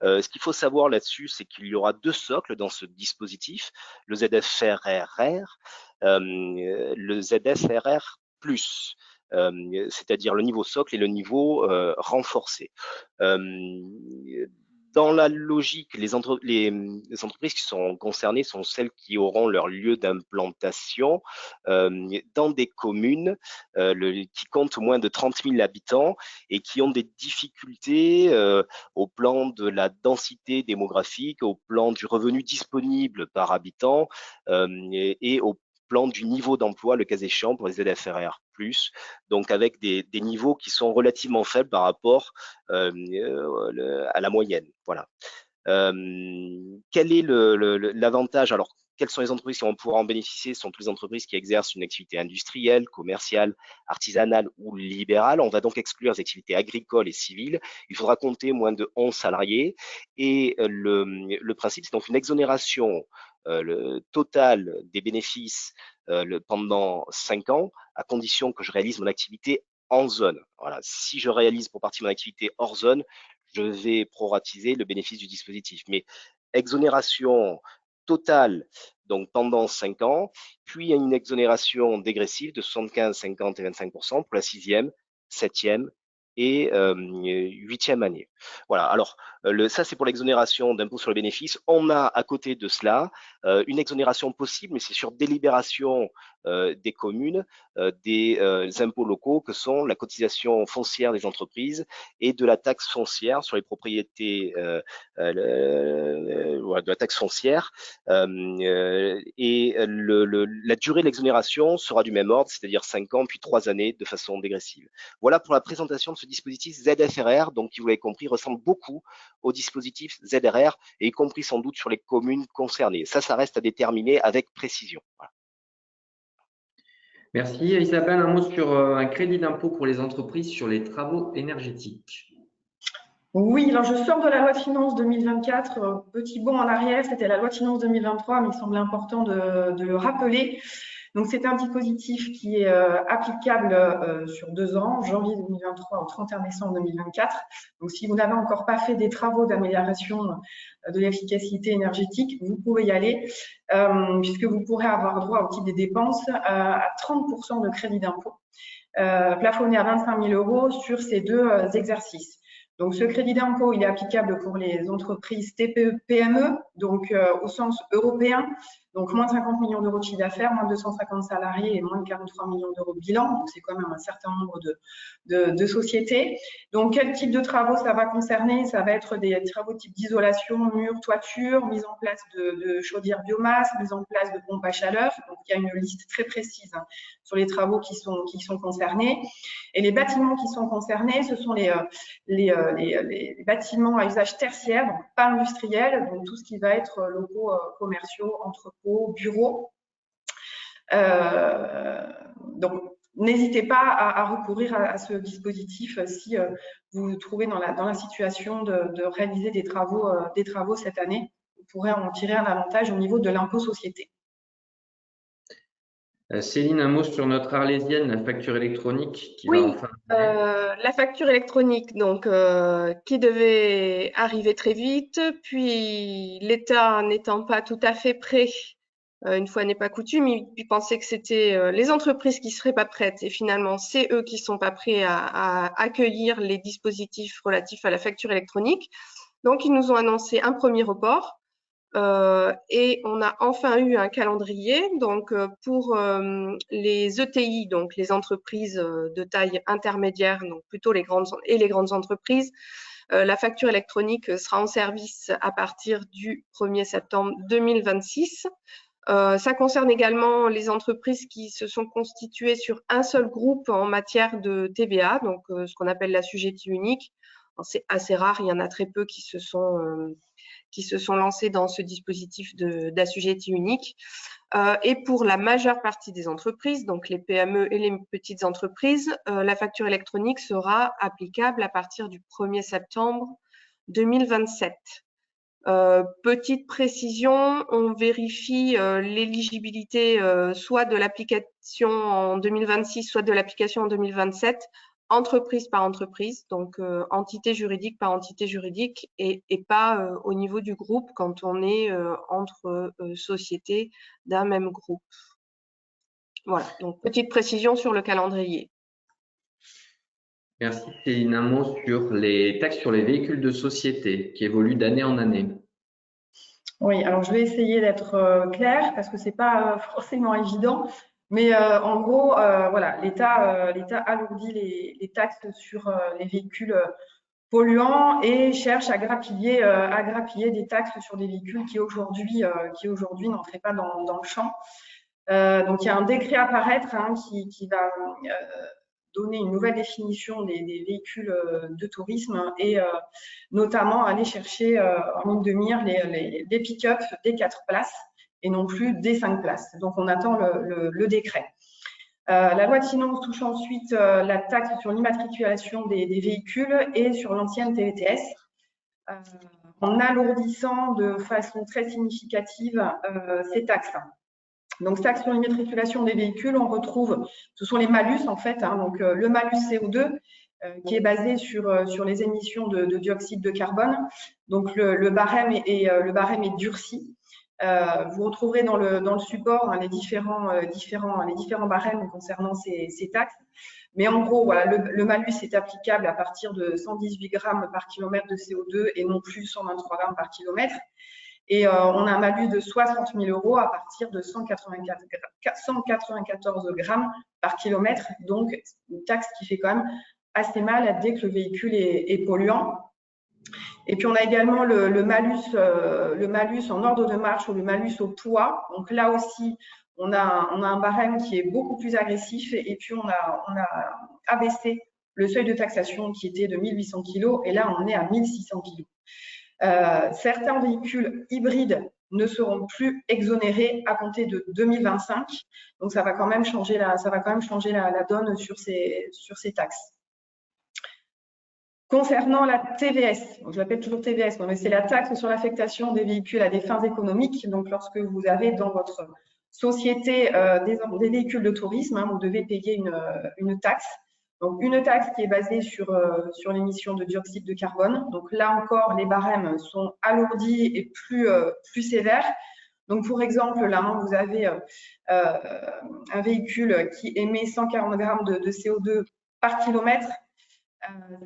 Ce qu'il faut savoir là-dessus, c'est qu'il y aura 2 socles dans ce dispositif, le ZFRR, le ZFRR+, c'est-à-dire le niveau socle et le niveau renforcé. Dans la logique, les entreprises qui sont concernées sont celles qui auront leur lieu d'implantation dans des communes qui comptent moins de 30 000 habitants et qui ont des difficultés au plan de la densité démographique, au plan du revenu disponible par habitant et au plan du niveau d'emploi, le cas échéant, pour les ZFRR+, donc avec des niveaux qui sont relativement faibles par rapport à la moyenne. Voilà. Quel est l'avantage? Alors, quelles sont les entreprises qui vont pouvoir en bénéficier? Ce sont toutes les entreprises qui exercent une activité industrielle, commerciale, artisanale ou libérale. On va donc exclure les activités agricoles et civiles. Il faudra compter moins de 11 salariés. Et le principe, c'est donc une exonération le total des bénéfices pendant 5 ans, à condition que je réalise mon activité en zone. Voilà. Si je réalise pour partie mon activité hors zone, je vais proratiser le bénéfice du dispositif. Mais exonération totale, donc pendant 5 ans, puis une exonération dégressive de 75, 50 et 25% pour la 6e, 7e et 8e année. Voilà, alors ça c'est pour l'exonération d'impôt sur le bénéfice. On a à côté de cela une exonération possible, mais c'est sur délibération des communes, des impôts locaux que sont la cotisation foncière des entreprises et de la taxe foncière sur les propriétés, de la taxe foncière. Et la durée de l'exonération sera du même ordre, c'est-à-dire 5 ans puis 3 années de façon dégressive. Voilà pour la présentation de ce dispositif ZFRR, donc qui, vous l'avez compris, ressemble beaucoup au dispositif ZRR, et y compris sans doute sur les communes concernées. Ça reste à déterminer avec précision. Voilà. Merci Isabelle. Un mot sur un crédit d'impôt pour les entreprises sur les travaux énergétiques. Oui, alors je sors de la loi de finances 2024, petit bond en arrière, c'était la loi de finances 2023, mais il semble important de le rappeler. Donc c'est un dispositif qui est applicable sur 2 ans, janvier 2023 au 31 décembre 2024. Donc si vous n'avez encore pas fait des travaux d'amélioration de l'efficacité énergétique, vous pouvez y aller, puisque vous pourrez avoir droit au titre des dépenses à 30% de crédit d'impôt, plafonné à 25 000 € sur ces 2 exercices. Donc, ce crédit d'impôt, il est applicable pour les entreprises TPE-PME, donc au sens européen, donc moins de 50 millions d'euros de chiffre d'affaires, moins de 250 salariés et moins de 43 millions d'euros de bilan. Donc, c'est quand même un certain nombre de sociétés. Donc, quel type de travaux ça va concerner? Ça va être des travaux type d'isolation, murs, toiture, mise en place de chaudières biomasse, mise en place de pompes à chaleur. Donc, il y a une liste très précise sur les travaux qui sont concernés. Et les bâtiments qui sont concernés, ce sont les bâtiments à usage tertiaire, donc pas industriel, donc tout ce qui va être locaux commerciaux, entrepôts, bureaux. Donc, n'hésitez pas à recourir à ce dispositif si vous vous trouvez dans la situation de réaliser des travaux cette année. Vous pourrez en tirer un avantage au niveau de l'impôt société. Céline, un mot sur notre arlésienne, la facture électronique qui Oui, va enfin… la facture électronique, donc qui devait arriver très vite, puis l'État n'étant pas tout à fait prêt, une fois n'est pas coutume, il pensait que c'était les entreprises qui seraient pas prêtes, et finalement c'est eux qui sont pas prêts à accueillir les dispositifs relatifs à la facture électronique. Donc ils nous ont annoncé un premier report. Et on a enfin eu un calendrier. Donc, pour les ETI, donc les entreprises de taille intermédiaire, donc plutôt les grandes entreprises, la facture électronique sera en service à partir du 1er septembre 2026. Ça concerne également les entreprises qui se sont constituées sur un seul groupe en matière de TVA, donc ce qu'on appelle l'assujetti unique. C'est assez rare, il y en a très peu qui se sont lancés dans ce dispositif d'assujetti unique. Et pour la majeure partie des entreprises, donc les PME et les petites entreprises, la facture électronique sera applicable à partir du 1er septembre 2027. Petite précision, on vérifie l'éligibilité soit de l'application en 2026, soit de l'application en 2027, entreprise par entreprise, donc entité juridique par entité juridique, et pas au niveau du groupe quand on est entre sociétés d'un même groupe. Voilà, donc petite précision sur le calendrier. Merci Céline. Un mot sur les taxes sur les véhicules de société qui évoluent d'année en année. Oui, alors je vais essayer d'être claire parce que c'est pas forcément évident. Mais en gros, voilà, l'État alourdit les taxes sur les véhicules polluants et cherche à grappiller des taxes sur des véhicules qui aujourd'hui n'en feraient pas dans le champ. Donc il y a un décret à paraître qui va donner une nouvelle définition des véhicules de tourisme et notamment aller chercher en ligne de mire les pick-up des 4 places et non plus des 5 places. Donc on attend le décret. La loi de finances touche ensuite la taxe sur l'immatriculation des véhicules et sur l'ancienne TVTS, en alourdissant de façon très significative ces taxes. Donc, taxe sur l'immatriculation des véhicules, on retrouve, ce sont les malus en fait, donc le malus CO2 qui est basé sur les émissions de dioxyde de carbone. Donc, le barème est durci. Vous retrouverez dans le support les différents barèmes concernant ces taxes. Mais en gros, voilà, le malus est applicable à partir de 118 grammes par kilomètre de CO2 et non plus 123 grammes par kilomètre. Et on a un malus de 60 000 € à partir de 194 grammes par kilomètre. Donc, une taxe qui fait quand même assez mal dès que le véhicule est polluant. Et puis, on a également le malus en ordre de marche ou le malus au poids. Donc, là aussi, on a un barème qui est beaucoup plus agressif. Et puis, on a abaissé le seuil de taxation qui était de 1800 kg. Et là, on est à 1600 kg. Certains véhicules hybrides ne seront plus exonérés à compter de 2025. Donc, ça va quand même changer la donne sur ces taxes. Concernant la TVS, je l'appelle toujours TVS, mais c'est la taxe sur l'affectation des véhicules à des fins économiques. Donc, lorsque vous avez dans votre société des véhicules de tourisme, hein, vous devez payer une taxe. Donc, une taxe qui est basée sur l'émission de dioxyde de carbone. Donc, là encore, les barèmes sont alourdis et plus sévères. Donc, pour exemple, là, hein, vous avez un véhicule qui émet 140 grammes de CO2 par kilomètre.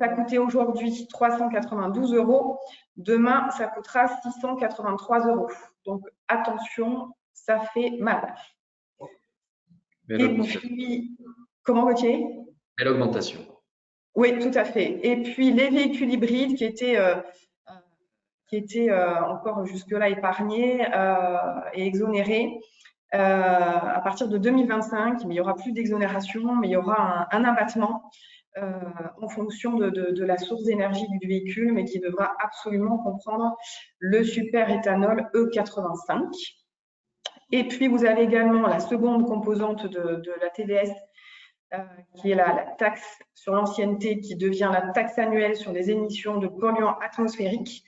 Ça coûtait aujourd'hui 392 €. Demain, ça coûtera 683 €. Donc, attention, ça fait mal. Et puis, comment, Gauthier? Belle augmentation. Oui, tout à fait. Et puis, les véhicules hybrides qui étaient encore jusque-là épargnés et exonérés. À partir de 2025, mais il n'y aura plus d'exonération, mais il y aura un abattement en fonction de la source d'énergie du véhicule, mais qui devra absolument comprendre le super-éthanol E85. Et puis, vous avez également la seconde composante de la TVS, qui est la taxe sur l'ancienneté, qui devient la taxe annuelle sur les émissions de polluants atmosphériques,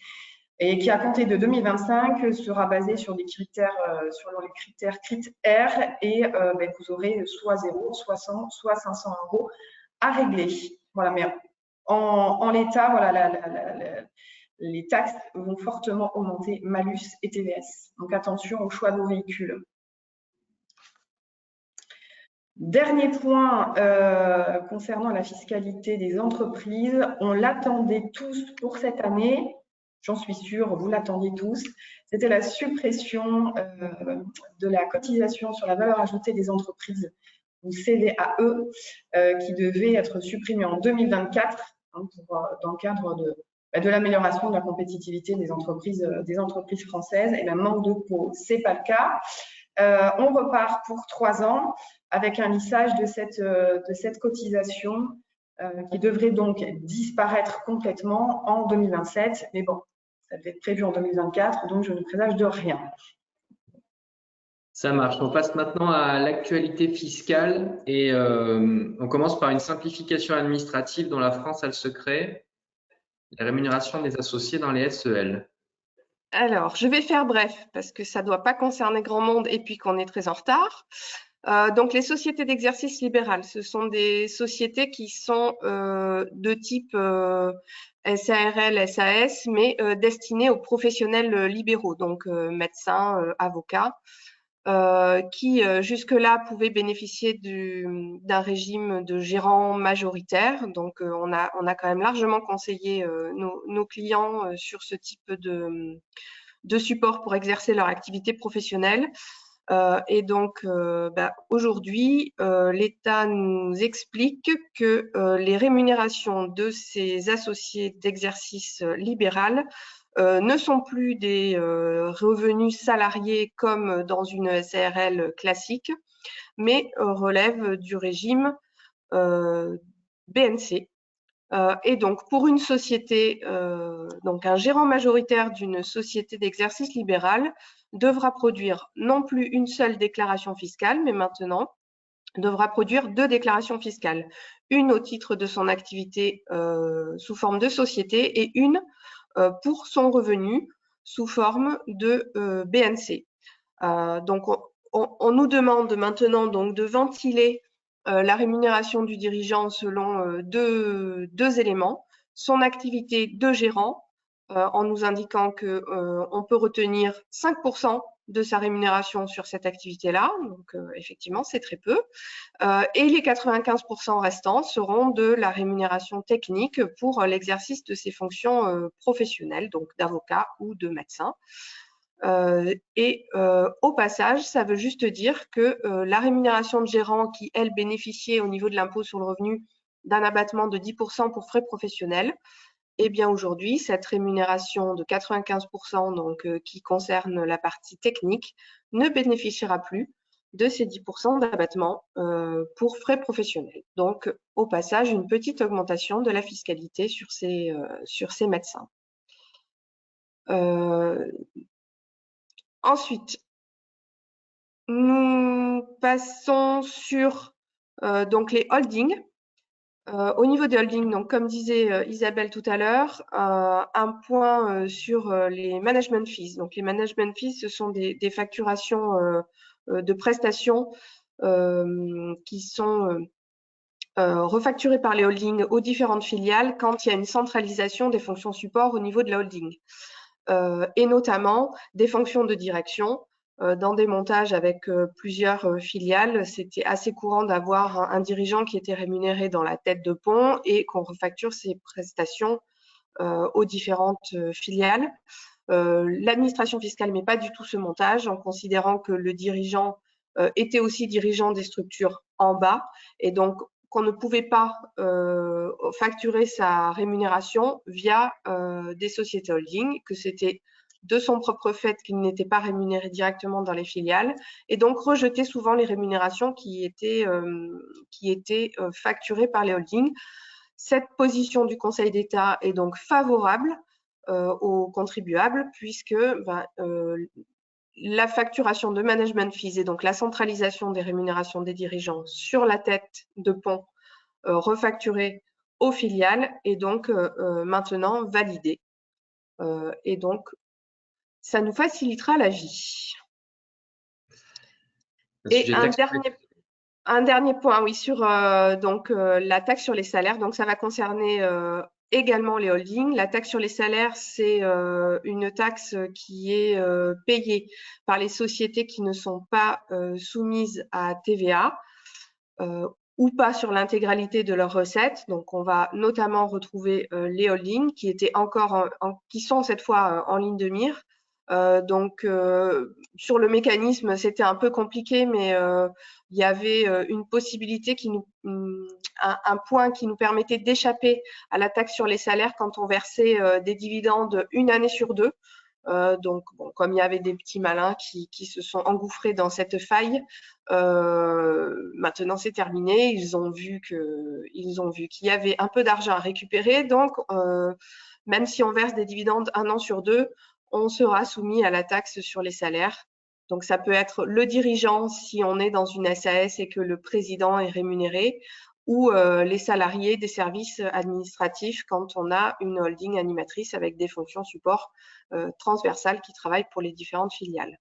et qui, à compter de 2025, sera basée sur des critères, sur les critères CRIT-R, et vous aurez soit 0, soit 100, soit 500 € à régler. Voilà, mais en l'état, voilà, les taxes vont fortement augmenter, malus et TVS. Donc attention au choix de vos véhicules. Dernier point concernant la fiscalité des entreprises, on l'attendait tous pour cette année, j'en suis sûre, vous l'attendiez tous, c'était la suppression de la cotisation sur la valeur ajoutée des entreprises, ou CVAE, qui devait être supprimée en 2024 hein, dans le cadre de l'amélioration de la compétitivité des entreprises françaises. Et le manque de peau, ce n'est pas le cas. On repart pour 3 ans avec un lissage de cette cotisation qui devrait donc disparaître complètement en 2027. Mais bon, ça devait être prévu en 2024, donc je ne présage de rien. Ça marche. On passe maintenant à l'actualité fiscale et on commence par une simplification administrative dont la France a le secret, la rémunération des associés dans les SEL. Alors, je vais faire bref parce que ça ne doit pas concerner grand monde et puis qu'on est très en retard. Donc, les sociétés d'exercice libéral, ce sont des sociétés qui sont de type SARL, SAS, mais destinées aux professionnels libéraux, donc médecins, avocats, qui jusque-là pouvaient bénéficier d'un régime de gérant majoritaire. Donc, on a quand même largement conseillé nos clients sur ce type de support pour exercer leur activité professionnelle. Et donc, aujourd'hui, l'État nous explique que les rémunérations de ces associés d'exercice libéral ne sont plus des revenus salariés comme dans une SARL classique, mais relèvent du régime BNC. Et donc, pour une société, donc un gérant majoritaire d'une société d'exercice libéral devra produire non plus une seule déclaration fiscale, mais maintenant devra produire 2 déclarations fiscales. Une au titre de son activité sous forme de société et une pour son revenu sous forme de BNC. Donc, on nous demande maintenant donc de ventiler la rémunération du dirigeant selon deux éléments, son activité de gérant, en nous indiquant qu'on peut retenir 5% de sa rémunération sur cette activité-là, donc effectivement c'est très peu, et les 95% restants seront de la rémunération technique pour l'exercice de ses fonctions professionnelles, donc d'avocat ou de médecin. Au passage, ça veut juste dire que la rémunération de gérant qui, elle, bénéficiait au niveau de l'impôt sur le revenu d'un abattement de 10% pour frais professionnels, eh bien aujourd'hui, cette rémunération de 95%, donc qui concerne la partie technique, ne bénéficiera plus de ces 10% d'abattement pour frais professionnels. Donc, au passage, une petite augmentation de la fiscalité sur ces médecins. Ensuite, nous passons sur donc les holdings. Au niveau des holdings, donc comme disait Isabelle tout à l'heure, un point sur les management fees. Donc les management fees, ce sont des facturations de prestations qui sont refacturées par les holdings aux différentes filiales quand il y a une centralisation des fonctions support au niveau de la holding. Et notamment des fonctions de direction. Dans des montages avec plusieurs filiales, c'était assez courant d'avoir un dirigeant qui était rémunéré dans la tête de pont et qu'on refacture ses prestations aux différentes filiales. L'administration fiscale ne met pas du tout ce montage en considérant que le dirigeant était aussi dirigeant des structures en bas et donc qu'on ne pouvait pas facturer sa rémunération via des sociétés holding, que c'était de son propre fait qu'il n'était pas rémunéré directement dans les filiales et donc rejeter souvent les rémunérations qui étaient facturées par les holdings. Cette position du Conseil d'État est donc favorable aux contribuables puisque la facturation de management fees et donc la centralisation des rémunérations des dirigeants sur la tête de pont refacturée aux filiales est donc maintenant validée. Et donc, ça nous facilitera la vie. Et un dernier point, oui, sur la taxe sur les salaires. Donc, ça va concerner également les holdings. La taxe sur les salaires, c'est une taxe qui est payée par les sociétés qui ne sont pas soumises à TVA ou pas sur l'intégralité de leurs recettes. Donc, on va notamment retrouver les holdings qui étaient qui sont cette fois en ligne de mire. Sur le mécanisme, c'était un peu compliqué, mais il y avait une possibilité un point qui nous permettait d'échapper à la taxe sur les salaires quand on versait des dividendes une année sur deux. Comme il y avait des petits malins qui se sont engouffrés dans cette faille, maintenant c'est terminé. Ils ont vu qu'il y avait un peu d'argent à récupérer. Donc, même si on verse des dividendes un an sur deux, on sera soumis à la taxe sur les salaires. Donc, ça peut être le dirigeant si on est dans une SAS et que le président est rémunéré, ou les salariés des services administratifs quand on a une holding animatrice avec des fonctions support transversales qui travaillent pour les différentes filiales.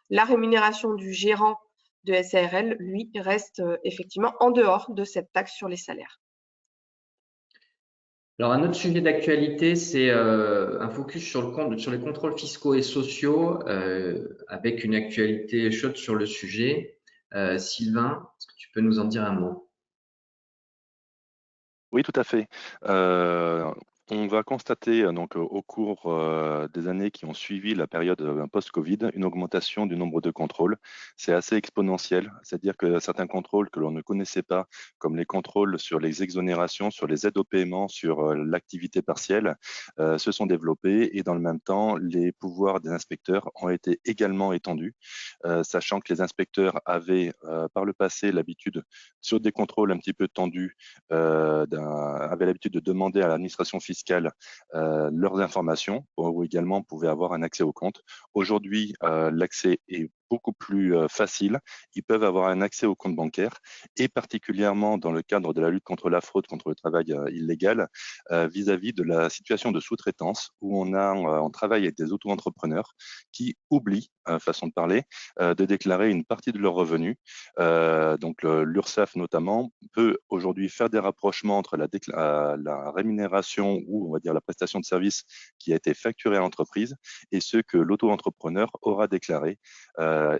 La rémunération du gérant de SARL, lui, reste effectivement en dehors de cette taxe sur les salaires. Alors, un autre sujet d'actualité, c'est un focus sur les contrôles fiscaux et sociaux avec une actualité chaude sur le sujet. Sylvain, est-ce que tu peux nous en dire un mot ? Oui, tout à fait. On va constater donc au cours des années qui ont suivi la période post-Covid une augmentation du nombre de contrôles. C'est assez exponentiel, c'est-à-dire que certains contrôles que l'on ne connaissait pas, comme les contrôles sur les exonérations, sur les aides au paiement, sur l'activité partielle, se sont développés et dans le même temps, les pouvoirs des inspecteurs ont été également étendus, sachant que les inspecteurs avaient par le passé l'habitude, sur des contrôles un petit peu tendus, avaient l'habitude de demander à l'administration fiscale leurs informations ou également pouvaient avoir un accès au compte. Aujourd'hui, l'accès est beaucoup plus facile. Ils peuvent avoir un accès au compte bancaire et particulièrement dans le cadre de la lutte contre la fraude, contre le travail illégal, vis-à-vis de la situation de sous-traitance où on travaille avec des auto-entrepreneurs qui oublient, façon de parler, de déclarer une partie de leurs revenus. Donc l'URSSAF notamment peut aujourd'hui faire des rapprochements entre la rémunération ou on va dire la prestation de service qui a été facturée à l'entreprise et ce que l'auto-entrepreneur aura déclaré.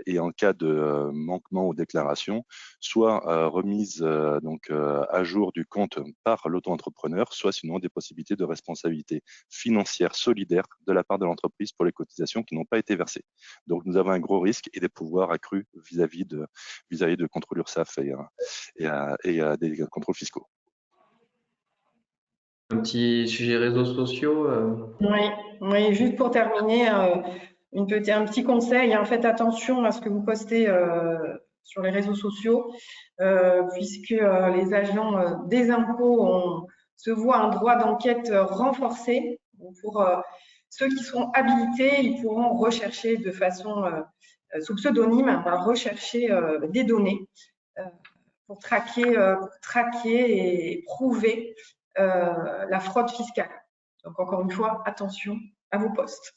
Et en cas de manquement aux déclarations, soit remise à jour du compte par l'auto-entrepreneur, soit sinon des possibilités de responsabilité financière solidaire de la part de l'entreprise pour les cotisations qui n'ont pas été versées. Donc nous avons un gros risque et des pouvoirs accrus vis-à-vis de contrôles URSSAF et des contrôles fiscaux. Un petit sujet réseaux sociaux. Oui, juste pour terminer, un petit conseil, hein, faites attention à ce que vous postez sur les réseaux sociaux, puisque les agents des impôts se voient un droit d'enquête renforcé. Pour ceux qui seront habilités, ils pourront rechercher de façon sous pseudonyme, rechercher des données pour traquer et prouver la fraude fiscale. Donc, encore une fois, attention à vos postes.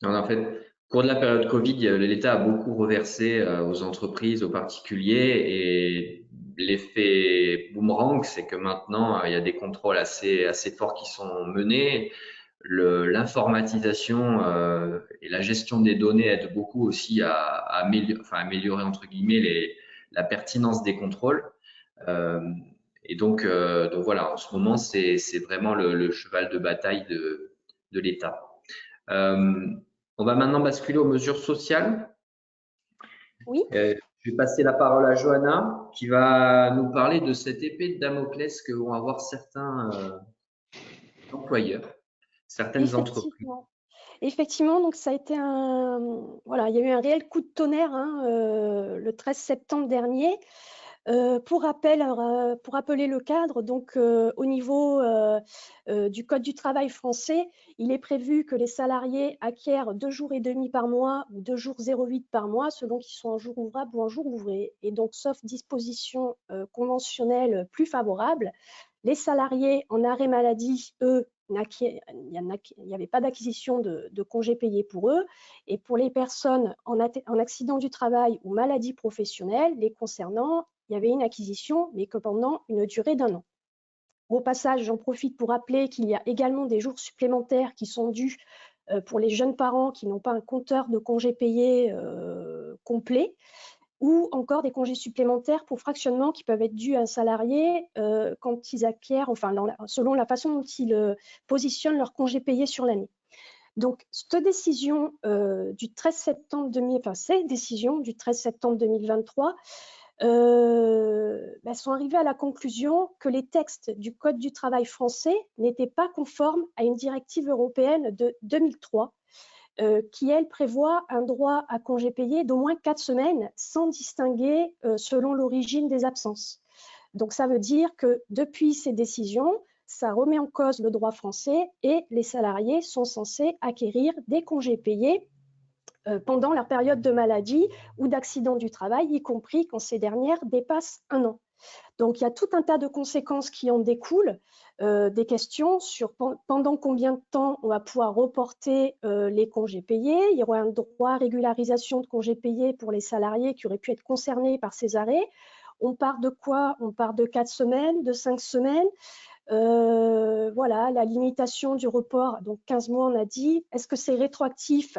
En fait, au cours de la période Covid, l'État a beaucoup reversé aux entreprises, aux particuliers, et l'effet boomerang, c'est que maintenant, il y a des contrôles assez forts qui sont menés. L'informatisation et la gestion des données aident beaucoup aussi à améliorer entre guillemets la pertinence des contrôles. Et donc voilà, en ce moment, c'est vraiment le cheval de bataille de l'État. On va maintenant basculer aux mesures sociales. Oui. Je vais passer la parole à Johanna qui va nous parler de cette épée de Damoclès que vont avoir certains employeurs, certaines entreprises. Effectivement, donc ça a été voilà, il y a eu un réel coup de tonnerre le 13 septembre dernier. Pour rappeler le cadre, donc au niveau du Code du travail français, il est prévu que les salariés acquièrent 2 jours et demi par mois ou 2 jours 0,8 par mois, selon qu'ils sont en jour ouvrable ou en jour ouvré. Et donc, sauf dispositions conventionnelles plus favorables, les salariés en arrêt maladie, eux, il n'y avait pas d'acquisition de congés payés pour eux. Et pour les personnes en accident du travail ou maladie professionnelle, les concernant, il y avait une acquisition, mais que pendant une durée d'1 an. Au passage, j'en profite pour rappeler qu'il y a également des jours supplémentaires qui sont dus pour les jeunes parents qui n'ont pas un compteur de congés payés complet, ou encore des congés supplémentaires pour fractionnement qui peuvent être dus à un salarié quand ils acquièrent, enfin, selon la façon dont ils positionnent leurs congés payés sur l'année. Donc, cette décision du 13 septembre 2023 sont arrivés à la conclusion que les textes du Code du travail français n'étaient pas conformes à une directive européenne de 2003 qui, elle, prévoit un droit à congé payé d'au moins 4 semaines sans distinguer selon l'origine des absences. Donc, ça veut dire que depuis ces décisions, ça remet en cause le droit français et les salariés sont censés acquérir des congés payés pendant leur période de maladie ou d'accident du travail, y compris quand ces dernières dépassent 1 an. Donc, il y a tout un tas de conséquences qui en découlent, des questions sur pendant combien de temps on va pouvoir reporter les congés payés. Il y aura un droit à régularisation de congés payés pour les salariés qui auraient pu être concernés par ces arrêts. On part de quoi? On part de 4 semaines, de 5 semaines. Voilà, la limitation du report, donc 15 mois, on a dit. Est-ce que c'est rétroactif?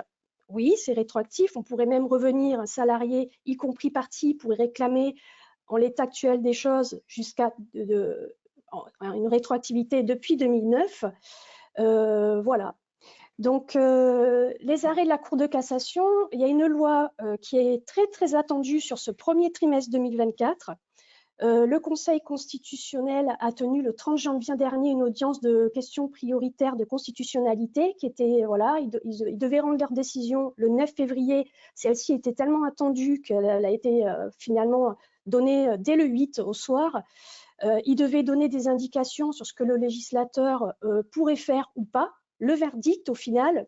Oui, c'est rétroactif. On pourrait même revenir, un salarié, y compris parti, pourrait réclamer en l'état actuel des choses jusqu'à une rétroactivité depuis 2009. Voilà. Donc, les arrêts de la Cour de cassation, il y a une loi qui est très, très attendue sur ce premier trimestre 2024. Le Conseil constitutionnel a tenu le 30 janvier dernier une audience de questions prioritaires de constitutionnalité qui était, voilà, ils devaient rendre leur décision le 9 février. Celle-ci était tellement attendue qu'elle a été finalement donnée dès le 8 au soir. Ils devaient donner des indications sur ce que le législateur pourrait faire ou pas. Le verdict, au final,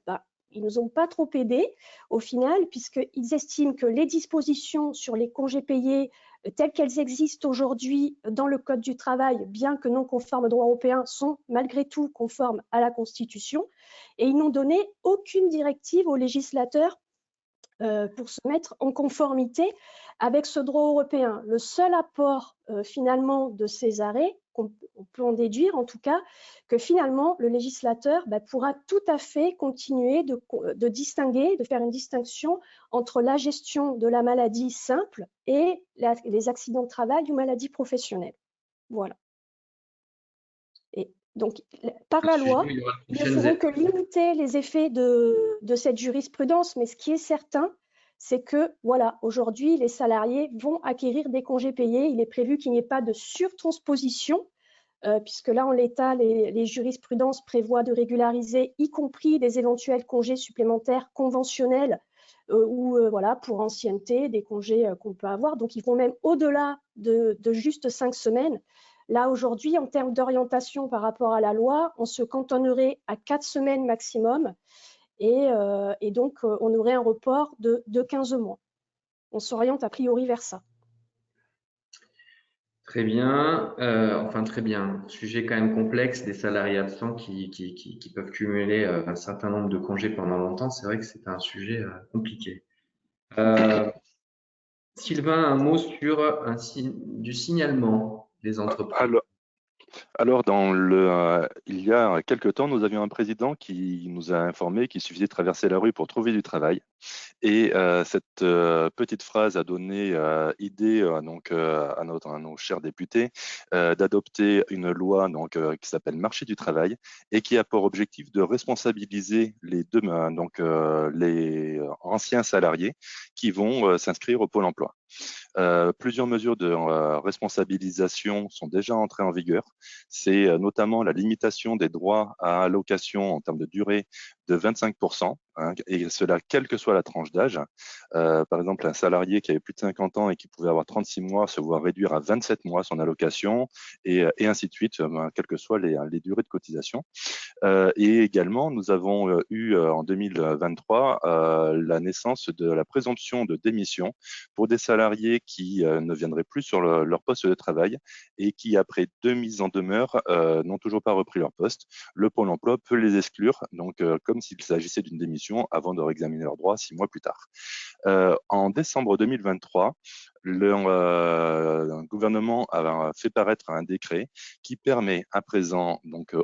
ils ne nous ont pas trop aidés, au final, puisqu'ils estiment que les dispositions sur les congés payés telles qu'elles existent aujourd'hui dans le Code du travail, bien que non conformes au droit européen, sont malgré tout conformes à la Constitution. Et ils n'ont donné aucune directive aux législateurs pour se mettre en conformité avec ce droit européen. Le seul apport finalement de ces arrêts, on peut en déduire en tout cas, que finalement le législateur pourra tout à fait continuer de distinguer, de faire une distinction entre la gestion de la maladie simple et les accidents de travail ou maladies professionnelles. Voilà. Et donc, par la loi, ils ne feront que limiter les effets de cette jurisprudence, mais ce qui est certain, c'est que, voilà, aujourd'hui, les salariés vont acquérir des congés payés. Il est prévu qu'il n'y ait pas de surtransposition, puisque là, en l'état, les jurisprudences prévoient de régulariser, y compris des éventuels congés supplémentaires conventionnels ou voilà, pour ancienneté, des congés qu'on peut avoir. Donc, ils vont même au-delà de juste 5 semaines. Là, aujourd'hui, en termes d'orientation par rapport à la loi, on se cantonnerait à 4 semaines maximum et donc on aurait un report de 15 mois. On s'oriente a priori vers ça. Très bien, enfin très bien. Sujet quand même complexe, des salariés absents qui peuvent cumuler un certain nombre de congés pendant longtemps. C'est vrai que c'est un sujet compliqué. Sylvain, un mot sur du signalement des entreprises. Alors, il y a quelque temps, nous avions un président qui nous a informé qu'il suffisait de traverser la rue pour trouver du travail. Et cette petite phrase a donné idée à nos chers députés d'adopter une loi qui s'appelle Marché du travail et qui a pour objectif de responsabiliser les anciens salariés qui vont s'inscrire au Pôle emploi. Plusieurs mesures de responsabilisation sont déjà entrées en vigueur. C'est notamment la limitation des droits à allocation en termes de durée de 25%, et cela quelle que soit la tranche d'âge. Par exemple, un salarié qui avait plus de 50 ans et qui pouvait avoir 36 mois se voit réduire à 27 mois son allocation, et ainsi de suite, quelles que soient les durées de cotisation. Et également, nous avons eu en 2023 la naissance de la présomption de démission pour des salariés qui ne viendraient plus sur leur poste de travail et qui, après 2 mises en demeure, n'ont toujours pas repris leur poste. Le Pôle emploi peut les exclure, comme s'il s'agissait d'une démission, avant de réexaminer leurs droits 6 mois plus tard. En décembre 2023, le gouvernement a fait paraître un décret qui permet à présent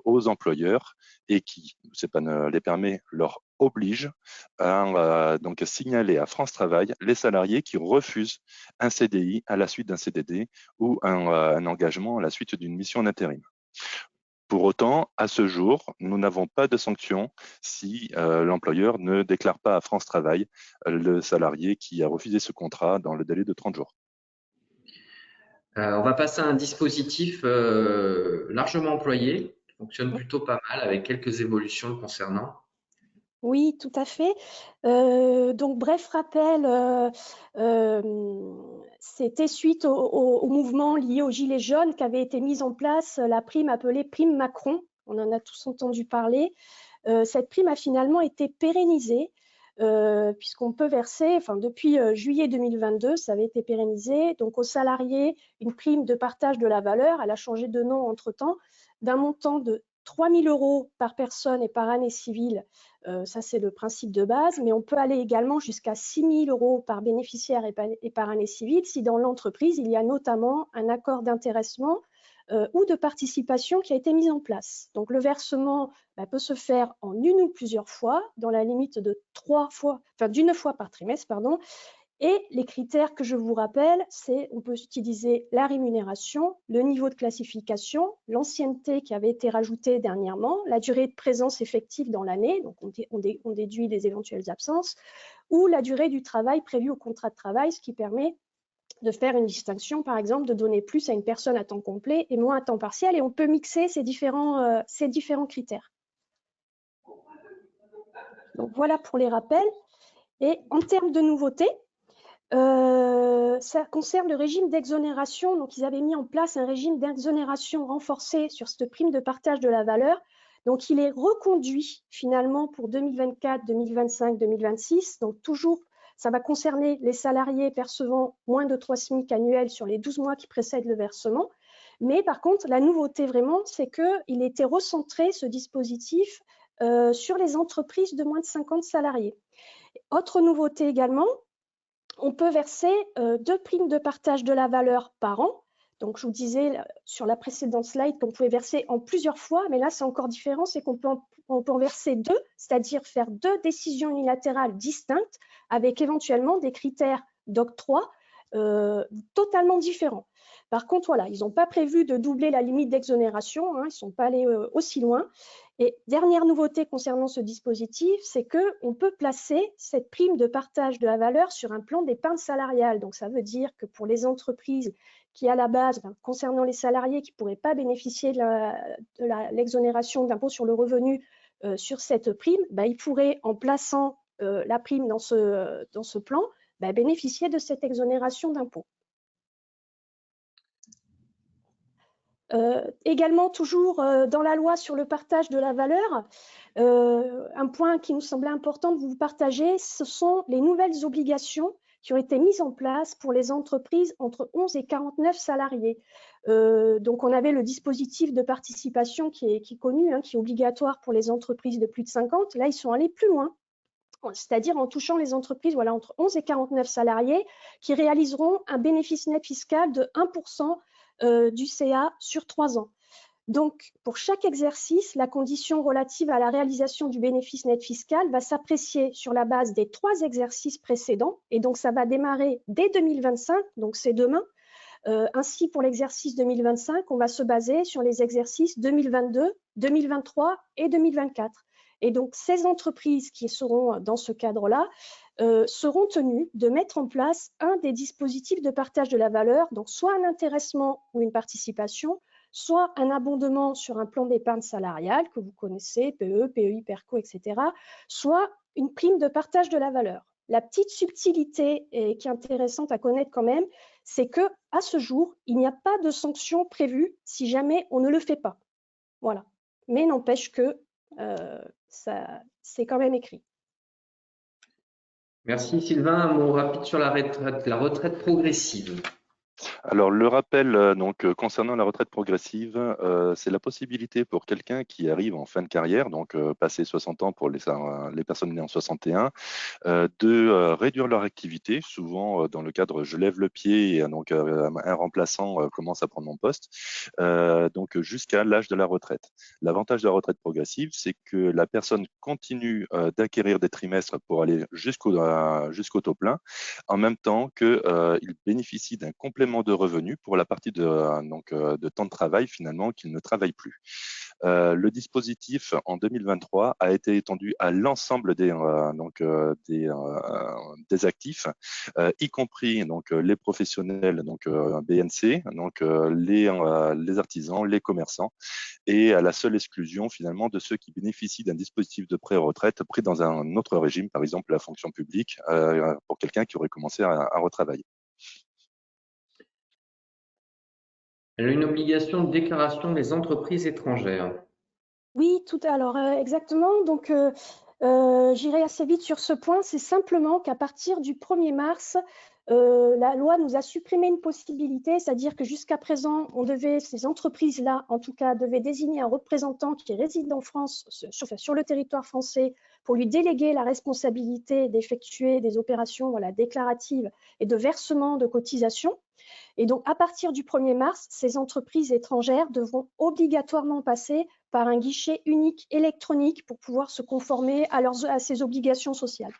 aux employeurs et qui, c'est pas ne les permet, leur oblige à signaler à France Travail les salariés qui refusent un CDI à la suite d'un CDD ou un engagement à la suite d'une mission d'intérim. Pour autant, à ce jour, nous n'avons pas de sanction si l'employeur ne déclare pas à France Travail le salarié qui a refusé ce contrat dans le délai de 30 jours. On va passer à un dispositif largement employé, qui fonctionne plutôt pas mal, avec quelques évolutions le concernant. Oui, tout à fait. Donc, bref rappel, c'était suite au mouvement lié aux Gilets jaunes qu'avait été mise en place la prime appelée prime Macron. On en a tous entendu parler. Cette prime a finalement été pérennisée puisqu'on peut verser, enfin depuis juillet 2022, ça avait été pérennisé, donc aux salariés, une prime de partage de la valeur, elle a changé de nom entre-temps, d'un montant de 3 000 € par personne et par année civile. Ça, c'est le principe de base, mais on peut aller également jusqu'à 6 000 € par bénéficiaire et par année civile si dans l'entreprise, il y a notamment un accord d'intéressement ou de participation qui a été mis en place. Donc, le versement peut se faire en une ou plusieurs fois, dans la limite de d'une fois par trimestre, pardon. Et les critères que je vous rappelle, c'est on peut utiliser la rémunération, le niveau de classification, l'ancienneté qui avait été rajoutée dernièrement, la durée de présence effective dans l'année, donc on déduit les éventuelles absences, ou la durée du travail prévue au contrat de travail, ce qui permet de faire une distinction, par exemple, de donner plus à une personne à temps complet et moins à temps partiel, et on peut mixer ces différents critères. Donc voilà pour les rappels. Et en termes de nouveautés, ça concerne le régime d'exonération. Donc, ils avaient mis en place un régime d'exonération renforcé sur cette prime de partage de la valeur. Donc, il est reconduit finalement pour 2024, 2025, 2026. Donc, toujours, ça va concerner les salariés percevant moins de 3 SMIC annuels sur les 12 mois qui précèdent le versement. Mais par contre, la nouveauté vraiment, c'est qu'il était recentré, ce dispositif, sur les entreprises de moins de 50 salariés. Autre nouveauté également, on peut verser 2 primes de partage de la valeur par an. Donc, je vous disais sur la précédente slide qu'on pouvait verser en plusieurs fois, mais là, c'est encore différent, c'est qu'on peut en verser 2, c'est-à-dire faire 2 décisions unilatérales distinctes avec éventuellement des critères d'octroi totalement différents. Par contre, voilà, ils n'ont pas prévu de doubler la limite d'exonération, ils ne sont pas allés aussi loin. Et dernière nouveauté concernant ce dispositif, c'est qu'on peut placer cette prime de partage de la valeur sur un plan d'épargne salariale. Donc, ça veut dire que pour les entreprises qui, à la base, concernant les salariés qui ne pourraient pas bénéficier de l'exonération d'impôt sur le revenu sur cette prime, ils pourraient, en plaçant la prime dans ce plan, bénéficier de cette exonération d'impôt. Également, toujours dans la loi sur le partage de la valeur, un point qui nous semblait important de vous partager, ce sont les nouvelles obligations qui ont été mises en place pour les entreprises entre 11 et 49 salariés. Donc, on avait le dispositif de participation qui est connu, qui est obligatoire pour les entreprises de plus de 50. Là, ils sont allés plus loin, c'est-à-dire en touchant les entreprises entre 11 et 49 salariés qui réaliseront un bénéfice net fiscal de 1% du CA sur 3 ans. Donc, pour chaque exercice, la condition relative à la réalisation du bénéfice net fiscal va s'apprécier sur la base des 3 exercices précédents. Et donc, ça va démarrer dès 2025, donc c'est demain. Ainsi, pour l'exercice 2025, on va se baser sur les exercices 2022, 2023 et 2024. Et donc, ces entreprises qui seront dans ce cadre-là seront tenues de mettre en place un des dispositifs de partage de la valeur, donc soit un intéressement ou une participation, soit un abondement sur un plan d'épargne salariale que vous connaissez, PE, PEI, PERCO, etc., soit une prime de partage de la valeur. La petite subtilité qui est intéressante à connaître quand même, c'est que à ce jour, il n'y a pas de sanction prévue si jamais on ne le fait pas. Voilà. Mais n'empêche que c'est quand même écrit. Merci Sylvain. Un mot rapide sur la retraite progressive. Alors, le rappel concernant la retraite progressive, c'est la possibilité pour quelqu'un qui arrive en fin de carrière, donc passé 60 ans pour les personnes nées en 61, de réduire leur activité. Souvent, dans le cadre je lève le pied et donc un remplaçant commence à prendre mon poste, donc jusqu'à l'âge de la retraite. L'avantage de la retraite progressive, c'est que la personne continue d'acquérir des trimestres pour aller jusqu'au taux plein, en même temps qu'il bénéficie d'un complément de revenus pour la partie de temps de travail finalement qu'il ne travaille plus. Le dispositif en 2023 a été étendu à l'ensemble des actifs, y compris les professionnels BNC, les artisans, les commerçants, et à la seule exclusion finalement de ceux qui bénéficient d'un dispositif de pré-retraite pris dans un autre régime, par exemple la fonction publique, pour quelqu'un qui aurait commencé à retravailler. Elle a une obligation de déclaration des entreprises étrangères. Oui, alors exactement. Donc, j'irai assez vite sur ce point. C'est simplement qu'à partir du 1er mars, la loi nous a supprimé une possibilité, c'est-à-dire que jusqu'à présent, ces entreprises-là, en tout cas, devaient désigner un représentant qui réside en France, sur le territoire français, pour lui déléguer la responsabilité d'effectuer des opérations déclaratives et de versement de cotisations. Et donc, à partir du 1er mars, ces entreprises étrangères devront obligatoirement passer par un guichet unique électronique pour pouvoir se conformer à ces obligations sociales.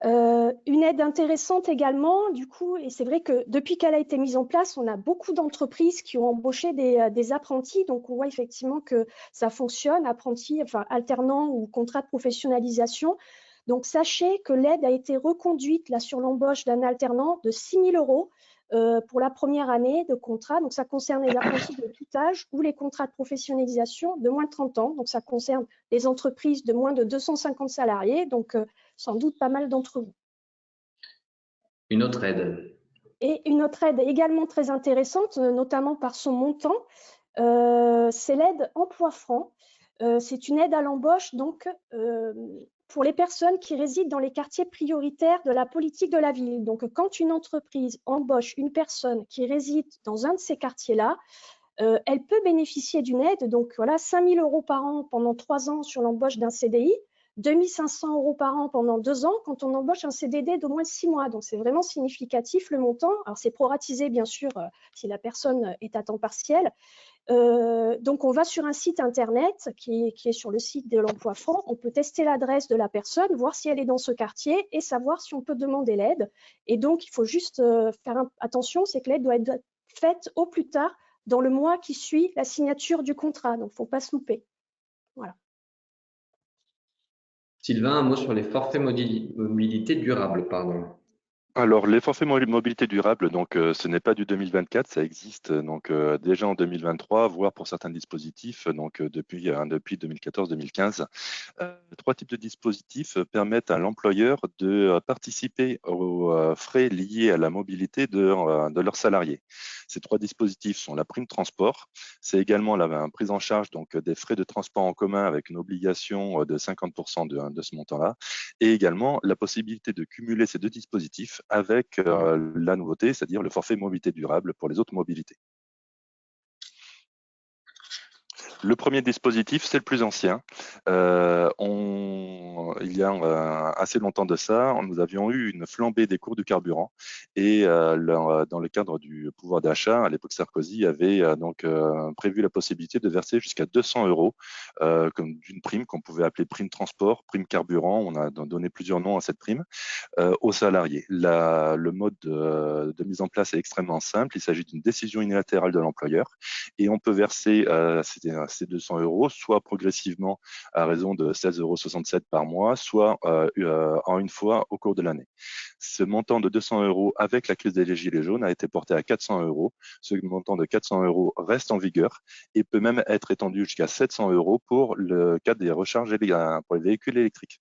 Une aide intéressante également, du coup, et c'est vrai que depuis qu'elle a été mise en place, on a beaucoup d'entreprises qui ont embauché des apprentis, donc on voit effectivement que ça fonctionne, apprentis, enfin alternants ou contrats de professionnalisation. Donc, sachez que l'aide a été reconduite là, sur l'embauche d'un alternant de 6 000 € pour la première année de contrat. Donc, ça concerne les apprentis de tout âge ou les contrats de professionnalisation de moins de 30 ans. Donc, ça concerne les entreprises de moins de 250 salariés. Donc, sans doute pas mal d'entre vous. Une autre aide. Et une autre aide également très intéressante, notamment par son montant, c'est l'aide emploi franc. C'est une aide à l'embauche, donc pour les personnes qui résident dans les quartiers prioritaires de la politique de la ville. Donc, quand une entreprise embauche une personne qui réside dans un de ces quartiers-là, elle peut bénéficier d'une aide. Donc, voilà, 5 000 € par an pendant 3 ans sur l'embauche d'un CDI, 2 500 € par an pendant 2 ans quand on embauche un CDD d'au moins 6 mois. Donc, c'est vraiment significatif le montant. Alors, c'est proratisé, bien sûr, si la personne est à temps partiel. Donc, on va sur un site internet qui est sur le site de l'emploi franc. On peut tester l'adresse de la personne, voir si elle est dans ce quartier et savoir si on peut demander l'aide. Et donc, il faut juste faire attention, c'est que l'aide doit être faite au plus tard dans le mois qui suit la signature du contrat. Donc, il ne faut pas se louper. Voilà. Sylvain, un mot sur les forfaits mobilité durable, pardon. Alors, les forfaits mobilité durable, donc ce n'est pas du 2024, ça existe donc déjà en 2023, voire pour certains dispositifs donc depuis 2014-2015. Trois types de dispositifs permettent à l'employeur de participer aux frais liés à la mobilité de leurs salariés. Ces trois dispositifs sont la prime transport, c'est également la prise en charge donc des frais de transport en commun avec une obligation de 50% de ce montant-là, et également la possibilité de cumuler ces deux dispositifs avec la nouveauté, c'est-à-dire le forfait mobilité durable pour les autres mobilités. Le premier dispositif, c'est le plus ancien. Il y a assez longtemps de ça, nous avions eu une flambée des cours du carburant et dans le cadre du pouvoir d'achat, à l'époque Sarkozy avait prévu la possibilité de verser jusqu'à 200 € comme d'une prime qu'on pouvait appeler prime transport, prime carburant. On a donné plusieurs noms à cette prime aux salariés. Le mode de mise en place est extrêmement simple. Il s'agit d'une décision unilatérale de l'employeur et on peut verser ces 200 € soit progressivement à raison de 16,67 € par mois, soit en une fois au cours de l'année. Ce montant de 200 € avec la crise des Gilets jaunes a été porté à 400 €. Ce montant de 400 € reste en vigueur et peut même être étendu jusqu'à 700 € pour le cas des recharges pour les véhicules électriques.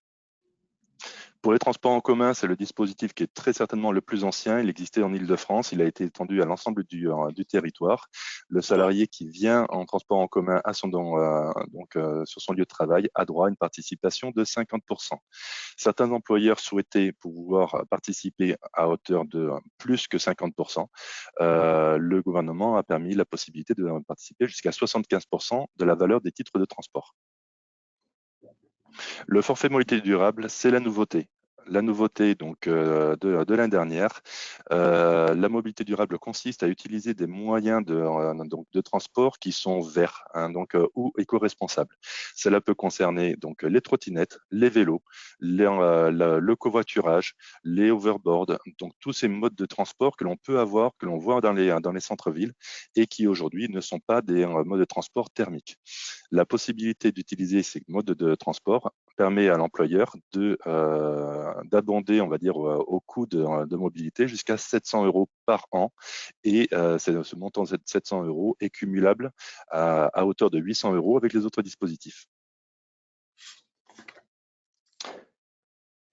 Pour les transports en commun, c'est le dispositif qui est très certainement le plus ancien. Il existait en Île-de-France. Il a été étendu à l'ensemble du territoire. Le salarié qui vient en transport en commun sur son lieu de travail a droit à une participation de 50%. Certains employeurs souhaitaient pouvoir participer à hauteur de plus que 50%. Le gouvernement a permis la possibilité de participer jusqu'à 75% de la valeur des titres de transport. Le forfait mobilité durable, c'est la nouveauté. La nouveauté donc de l'année dernière, la mobilité durable consiste à utiliser des moyens de transport qui sont verts ou éco-responsables. Cela peut concerner donc les trottinettes, les vélos, le covoiturage, les overboards, donc tous ces modes de transport que l'on peut avoir, que l'on voit dans les centres-villes et qui aujourd'hui ne sont pas des modes de transport thermiques. La possibilité d'utiliser ces modes de transport permet à l'employeur d'abonder, on va dire, au coût de mobilité jusqu'à 700 € par an. Et ce montant de 700 € est cumulable à hauteur de 800 € avec les autres dispositifs.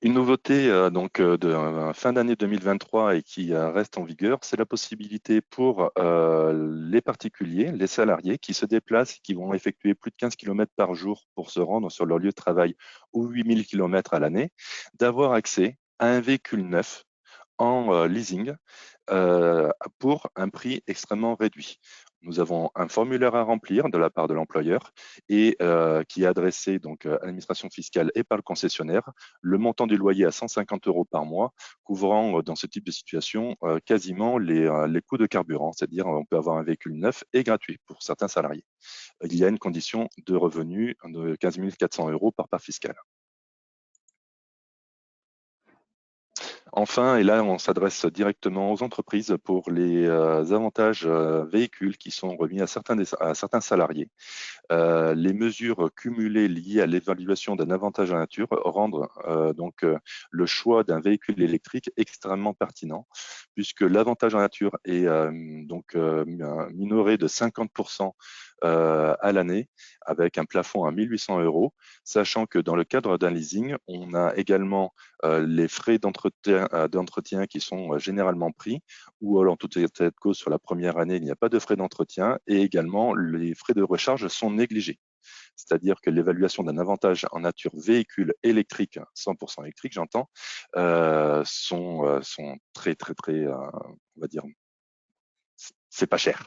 Une nouveauté de fin d'année 2023 et qui reste en vigueur, c'est la possibilité pour les particuliers, les salariés qui se déplacent, qui vont effectuer plus de 15 km par jour pour se rendre sur leur lieu de travail ou 8000 km à l'année, d'avoir accès à un véhicule neuf en leasing pour un prix extrêmement réduit. Nous avons un formulaire à remplir de la part de l'employeur et qui est adressé donc à l'administration fiscale et par le concessionnaire. Le montant du loyer à 150 € par mois, couvrant dans ce type de situation quasiment les coûts de carburant, c'est-à-dire on peut avoir un véhicule neuf et gratuit pour certains salariés. Il y a une condition de revenu de 15 400 € par part fiscale. Enfin, et là, on s'adresse directement aux entreprises pour les avantages véhicules qui sont remis à certains salariés. Les mesures cumulées liées à l'évaluation d'un avantage en nature rendent le choix d'un véhicule électrique extrêmement pertinent, puisque l'avantage en nature est minoré de 50% à l'année, avec un plafond à 1 800 €, sachant que dans le cadre d'un leasing, on a également les frais d'entretien qui sont généralement pris, ou alors toute cette cause sur la première année, il n'y a pas de frais d'entretien, et également les frais de recharge sont négligés. C'est-à-dire que l'évaluation d'un avantage en nature véhicule électrique, 100% électrique, j'entends, sont très, on va dire, c'est pas cher.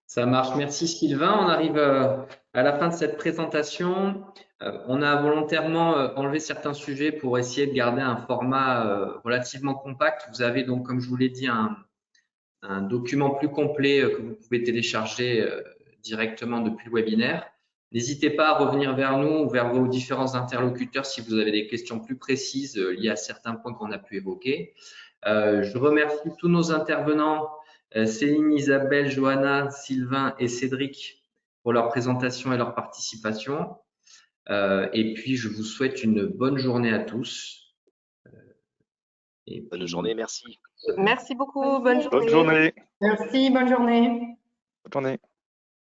Ça marche. Merci Sylvain. On arrive à la fin de cette présentation. On a volontairement enlevé certains sujets pour essayer de garder un format relativement compact. Vous avez donc, comme je vous l'ai dit, un document plus complet que vous pouvez télécharger directement depuis le webinaire. N'hésitez pas à revenir vers nous ou vers vos différents interlocuteurs si vous avez des questions plus précises liées à certains points qu'on a pu évoquer. Je remercie tous nos intervenants, Céline, Isabelle, Johanna, Sylvain et Cédric pour leur présentation et leur participation. Et puis, je vous souhaite une bonne journée à tous. Et Bonne journée, merci. Merci beaucoup. Bonne journée. Bonne journée. Merci, bonne journée. Bonne journée.